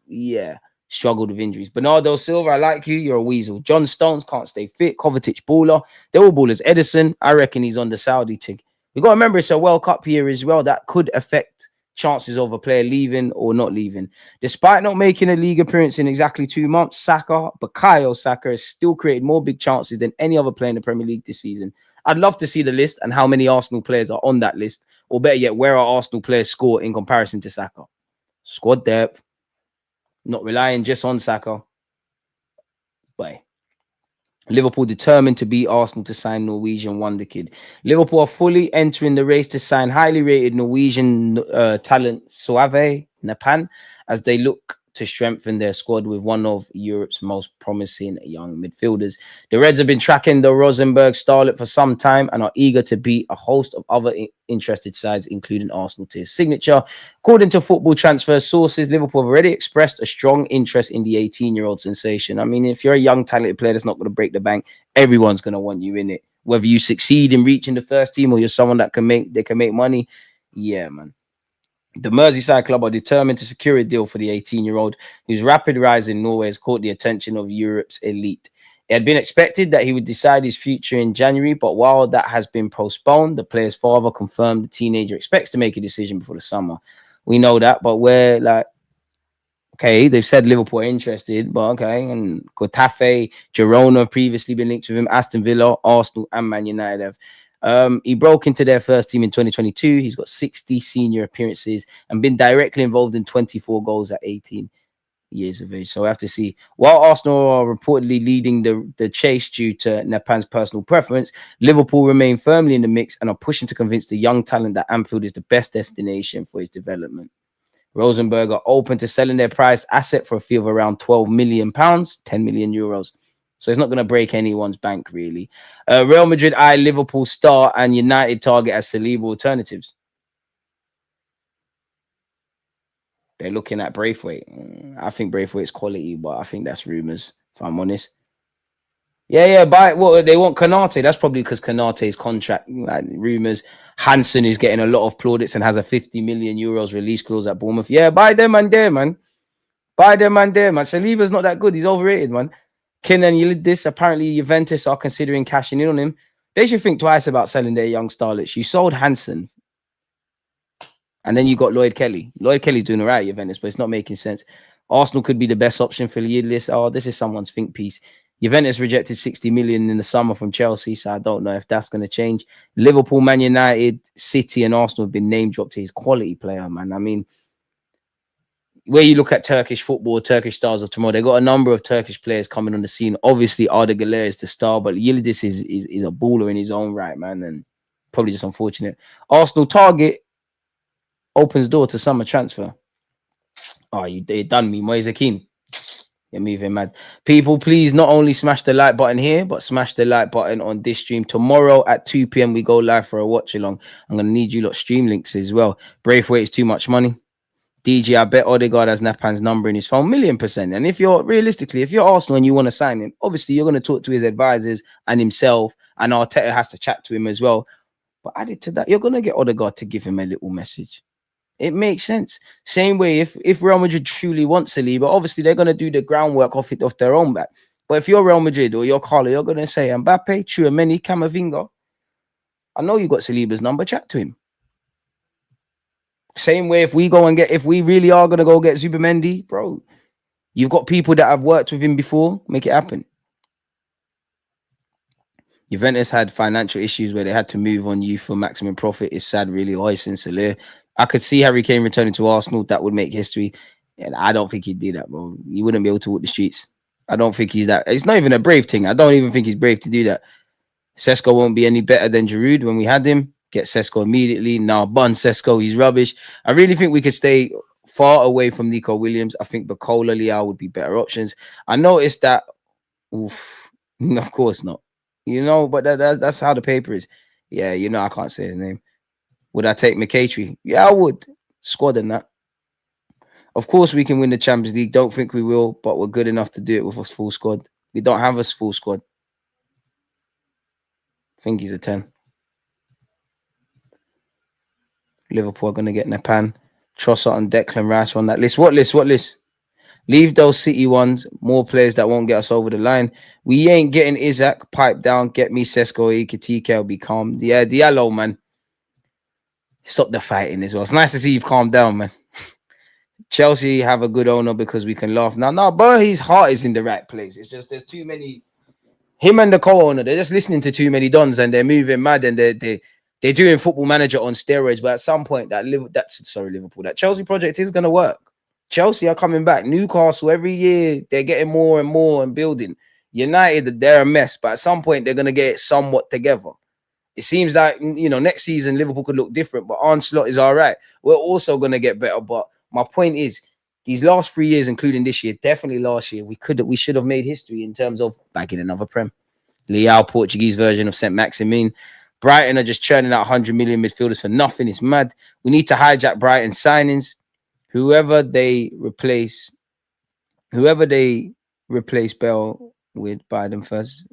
yeah, struggled with injuries. Bernardo Silva, I like you. You're a weasel. John Stones can't stay fit. Kovacic, baller. They're all ballers. Edison, I reckon he's on the Saudi tick. We got to remember it's a World Cup year as well. That could affect chances of a player leaving or not leaving. Despite not making a league appearance in exactly 2 months, Bukayo Saka has still created more big chances than any other player in the Premier League this season. I'd love to see the list and how many Arsenal players are on that list, or better yet, where our Arsenal players score in comparison to Saka. Squad depth, not relying just on Saka. Bye. Liverpool determined to beat Arsenal to sign Norwegian wonder kid. Liverpool are fully entering the race to sign highly rated Norwegian talent Suave Napan as they look to strengthen their squad with one of Europe's most promising young midfielders. The Reds have been tracking the Rosenborg starlet for some time and are eager to beat a host of other interested sides, including Arsenal, to his signature. According to football transfer sources, Liverpool have already expressed a strong interest in the 18-year-old sensation. I mean, if you're a young, talented player that's not going to break the bank, everyone's going to want you in it. Whether you succeed in reaching the first team or you're someone that can make money, yeah, man. The Merseyside club are determined to secure a deal for the 18-year-old whose rapid rise in Norway has caught the attention of Europe's elite. It had been expected that he would decide his future in January, but while that has been postponed, the player's father confirmed the teenager expects to make a decision before the summer. We know that, but we're like, okay, they've said Liverpool are interested, but okay. And Getafe, Girona have previously been linked with him. Aston Villa, Arsenal, and Man United have. He broke into their first team in 2022. He's got 60 senior appearances and been directly involved in 24 goals at 18 years of age. So we have to see. While Arsenal are reportedly leading the chase due to Nepan's personal preference, Liverpool remain firmly in the mix and are pushing to convince the young talent that Anfield is the best destination for his development. Rosenberg are open to selling their prized asset for a fee of around £12 million, 10 million euros. So it's not going to break anyone's bank, really. Real Madrid eye Liverpool star and United target as Saliba alternatives. They're looking at Braithwaite. I think Braithwaite's quality, but I think that's rumours, if I'm honest. Yeah, but well, they want Kanate. That's probably because Kanate's contract, like, rumours. Hansen is getting a lot of plaudits and has a 50 million euros release clause at Bournemouth. Yeah, buy them and there, man. Buy them and there, man. Saliba's not that good. He's overrated, man. Kenan Yildiz, apparently Juventus are considering cashing in on him. They should think twice about selling their young starlets. You sold Hansen. And then you got Lloyd Kelly. Lloyd Kelly's doing all right at Juventus, but it's not making sense. Arsenal could be the best option for Yildiz. Oh, this is someone's think piece. Juventus rejected 60 million in the summer from Chelsea, so I don't know if that's going to change. Liverpool, Man United, City, and Arsenal have been name dropped to his quality player, man. I mean, where you look at Turkish football, Turkish stars of tomorrow, they got a number of Turkish players coming on the scene. Obviously, Arda Güler is the star, but Yildiz is a baller in his own right, man, and probably just unfortunate. Arsenal target opens door to summer transfer. Oh, they done me, Moise Kean. You're moving mad. People, please not only smash the like button here, but smash the like button on this stream. Tomorrow at 2 p.m. we go live for a watch along. I'm gonna need you lot stream links as well. Braithwaite is too much money. DG, I bet Odegaard has Napan's number in his phone, 1,000,000%. And if you're Arsenal and you want to sign him, obviously you're going to talk to his advisors and himself, and Arteta has to chat to him as well. But added to that, you're going to get Odegaard to give him a little message. It makes sense. Same way, if Real Madrid truly wants Saliba, obviously they're going to do the groundwork off their own back. But if you're Real Madrid or you're Carlo, you're going to say, Mbappe, Tchouameni, Camavinga, I know you got Saliba's number, chat to him. Same way, if we really are going to go get Zubimendi, bro, you've got people that have worked with him before, make it happen. Juventus had financial issues where they had to move on you for maximum profit. It's sad, really. Oisin, Soler. I could see Harry Kane returning to Arsenal. That would make history. And I don't think he'd do that, bro. He wouldn't be able to walk the streets. I don't think he's that. It's not even a brave thing. I don't even think he's brave to do that. Sesko won't be any better than Giroud when we had him. Get Sesko immediately. Now, bun Sesko. He's rubbish. I really think we could stay far away from Nico Williams. I think Bacola, Leao would be better options. I noticed that. Oof, of course not. You know, but that's how the paper is. Yeah, you know, I can't say his name. Would I take McCaitry? Yeah, I would. Squad and that. Of course, we can win the Champions League. Don't think we will, but we're good enough to do it with a full squad. We don't have a full squad. I think he's a 10. Liverpool are going to get Nepan, Trossard and Declan Rice on that list. What list? Leave those City ones. More players that won't get us over the line. We ain't getting Isaac. Pipe down. Get me Sesko. Ikitike will be calm. Yeah, Diallo, man. Stop the fighting as well. It's nice to see you've calmed down, man. Chelsea have a good owner because we can laugh. No, but his heart is in the right place. It's just there's too many. Him and the co-owner, they're just listening to too many dons and they're moving mad and they're doing Football Manager on steroids. But at some point, that Chelsea project is going to work. Chelsea are coming back. Newcastle, every year, they're getting more and more and building. United, they're a mess. But at some point, they're going to get it somewhat together. It seems like, you know, next season, Liverpool could look different. But Arne is all right. We're also going to get better. But my point is, these last 3 years, including this year, definitely last year, we should have made history in terms of bagging another Prem. Leao, Portuguese version of St. Maximin. Brighton are just churning out 100 million midfielders for nothing. It's mad. We need to hijack Brighton signings. Whoever they replace Bell with, buy them first.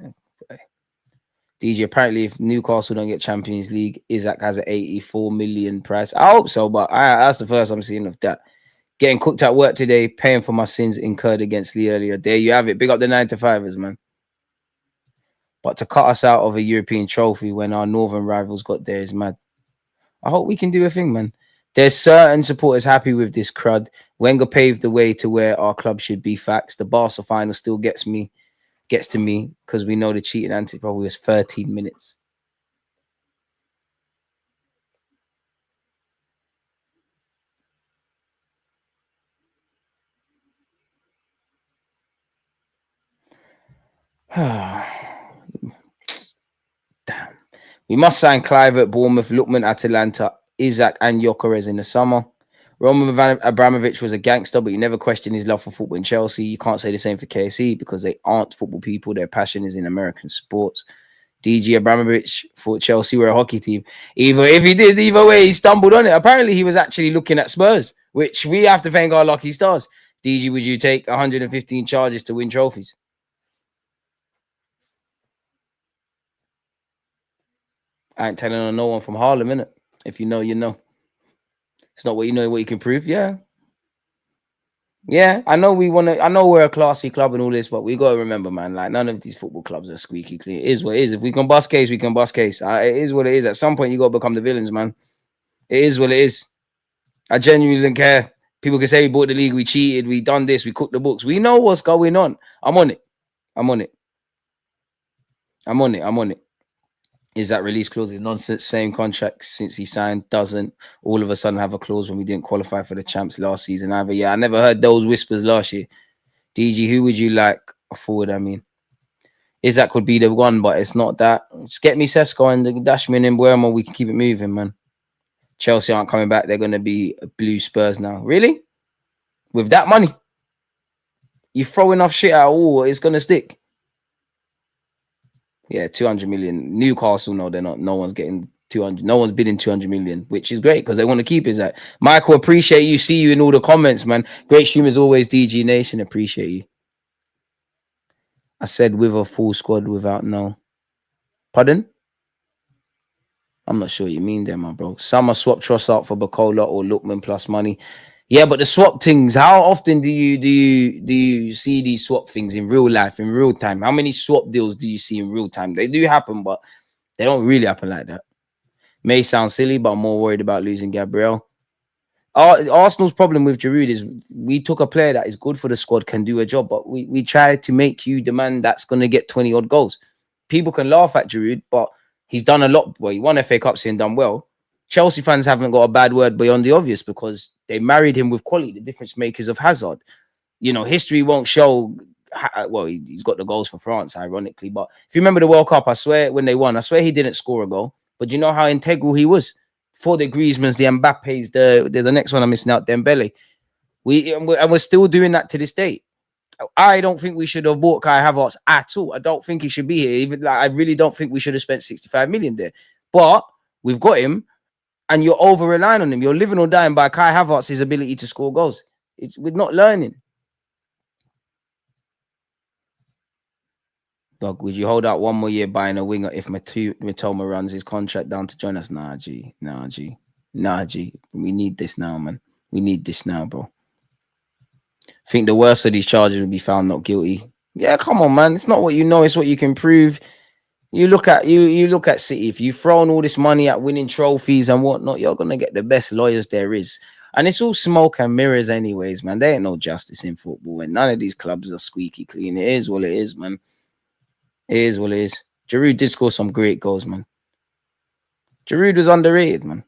DJ, apparently, if Newcastle don't get Champions League, Isaac has an 84 million price. I hope so, but that's the first I'm seeing of that. Getting cooked at work today, paying for my sins incurred against Lee earlier. There you have it. Big up the 9 to 5ers, man. But to cut us out of a European trophy when our northern rivals got there is mad. I hope we can do a thing, man. There's certain supporters happy with this crud. Wenger paved the way to where our club should be. Facts. The Barca final still gets to me because we know the cheating antics probably was 13 minutes. Damn. We must sign Clive at Bournemouth, Lookman, Atalanta, Isaac, and Gyökeres in the summer. Roman Abramovich was a gangster, but you never questioned his love for football in Chelsea. You can't say the same for KSE because they aren't football people. Their passion is in American sports. DG Abramovich thought Chelsea were a hockey team. Either way, he stumbled on it. Apparently, he was actually looking at Spurs, which we have to thank our lucky stars. DG, would you take 115 charges to win trophies? I ain't telling on no one from Harlem, innit? If you know, you know. It's not what you know, what you can prove. Yeah. Yeah, I know I know we're a classy club and all this, but we got to remember, man, like none of these football clubs are squeaky clean. It is what it is. If we can bust case, we can bust case. It is what it is. At some point, you got to become the villains, man. It is what it is. I genuinely don't care. People can say we bought the league, we cheated, we done this, we cooked the books. We know what's going on. I'm on it. I'm on it. I'm on it. I'm on it. Is that release clause is nonsense? Same contract since he signed doesn't all of a sudden have a clause when we didn't qualify for the champs last season either. Yeah, I never heard those whispers last year. DG, who would you like forward? I mean, Isaac could be the one, but it's not that. Just get me Sesko and the Dashman and Buemo. We can keep it moving, man. Chelsea aren't coming back. They're going to be blue Spurs now. Really? With that money? You throw enough shit at all, it's going to stick. Yeah, 200 million. Newcastle, no, they're not. No one's getting 200. No one's bidding 200 million, which is great because they want to keep his that. Michael, appreciate you. See you in all the comments, man. Great stream as always, DG Nation. Appreciate you. I said with a full squad without no. Pardon? I'm not sure what you mean there, my bro. Summer swap Trossard for Bacola or Lookman plus money. Yeah, but the swap things, how often do you see these swap things in real life, in real time? How many swap deals do you see in real time? They do happen, but they don't really happen like that. May sound silly, but I'm more worried about losing Gabriel. Arsenal's problem with Giroud is we took a player that is good for the squad, can do a job, but we tried to make you the man that's going to get 20 odd goals. People can laugh at Giroud, but he's done a lot. Well, he won FA Cups and done well. Chelsea fans haven't got a bad word beyond the obvious because they married him with quality, the difference makers of Hazard. You know, history won't show. Well, he's got the goals for France, ironically. But if you remember the World Cup, I swear when they won, I swear he didn't score a goal. But you know how integral he was for the Griezmanns, the Mbappes, there's the next one I'm missing out, Dembele. We're still doing that to this day. I don't think we should have bought Kai Havertz at all. I don't think he should be here. Even like, I really don't think we should have spent 65 million there. But we've got him. And you're over relying on him. You're living or dying by Kai Havertz's ability to score goals. We're not learning. Dog, would you hold out one more year buying a winger if Matoma runs his contract down to join us? Nah, G. We need this now, man. We need this now, bro. I think the worst of these charges will be found not guilty. Yeah, come on, man. It's not what you know, it's what you can prove. You look at City. If you've thrown all this money at winning trophies and whatnot, you're gonna get the best lawyers there is. And it's all smoke and mirrors, anyways, man. There ain't no justice in football, and none of these clubs are squeaky clean. It is what it is, man. It is what it is. Giroud did score some great goals, man. Giroud was underrated, man.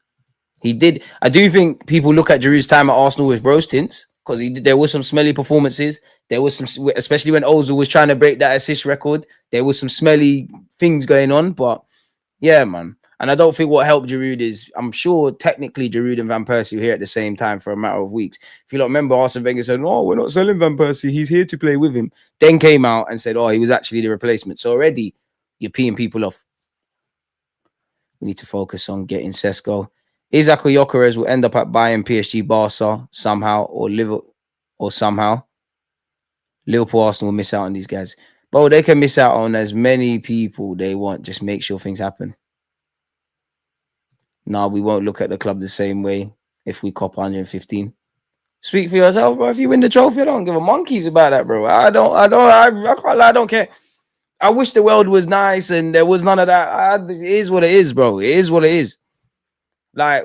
He did. I do think people look at Giroud's time at Arsenal with rose tints because there was some smelly performances. There was some, especially when Ozil was trying to break that assist record. There was some smelly things going on, but yeah, man. And I don't think what helped Giroud is, I'm sure technically Giroud and Van Persie were here at the same time for a matter of weeks. If you don't remember, Arsene Wenger said, "Oh, we're not selling Van Persie. He's here to play with him." Then came out and said, "Oh, he was actually the replacement." So already you're peeing people off. We need to focus on getting Sesko. Isaac or Gyökeres will end up at Bayern, PSG, Barca somehow, or Liverpool, or somehow. Liverpool, Arsenal will miss out on these guys. Bro, they can miss out on as many people they want. Just make sure things happen. No, we won't look at the club the same way if we cop 115. Speak for yourself, bro. If you win the trophy, I don't give a monkeys about that, bro. I can't lie, I don't care. I wish the world was nice and there was none of that. It is what it is, bro. It is what it is. Like,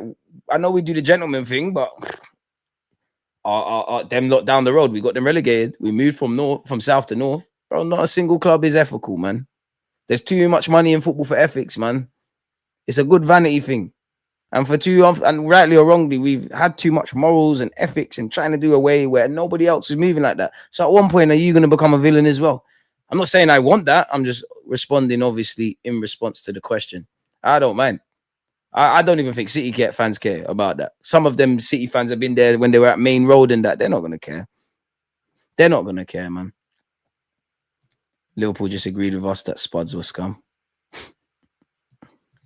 I know we do the gentleman thing, but them lot down the road, we got them relegated. We moved from south to north. Bro, not a single club is ethical, man. There's too much money in football for ethics, man. It's a good vanity thing. And and rightly or wrongly, we've had too much morals and ethics and trying to do away where nobody else is moving like that. So at one point, are you going to become a villain as well? I'm not saying I want that. I'm just responding, obviously, in response to the question. I don't mind. I don't even think City fans care about that. Some of them City fans have been there when they were at Main Road and that. They're not going to care. They're not going to care, man. Liverpool just agreed with us that Spuds were scum.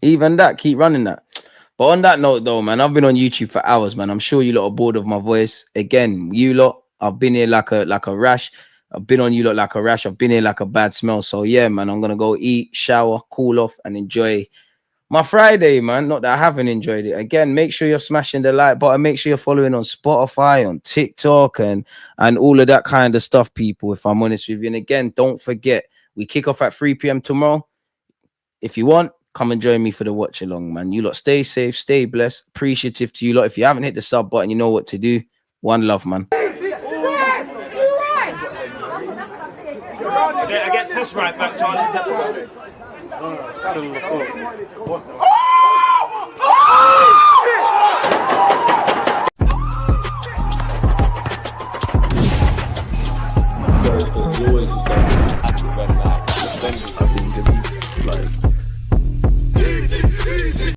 Even that, keep running that. But on that note, though, man, I've been on YouTube for hours, man. I'm sure you lot are bored of my voice. Again, you lot, I've been here like a rash. I've been on you lot like a rash. I've been here like a bad smell. So, yeah, man, I'm going to go eat, shower, cool off, and enjoy my Friday, man. Not that I haven't enjoyed it. Again, make sure you're smashing the like button. Make sure you're following on Spotify, on TikTok, and all of that kind of stuff, people, if I'm honest with you. And again, don't forget, we kick off at 3 p.m. tomorrow. If you want, come and join me for the watch along, man. You lot stay safe, stay blessed. Appreciative to you lot. If you haven't hit the sub button, you know what to do. One love, man. I guess this right back, Charlie.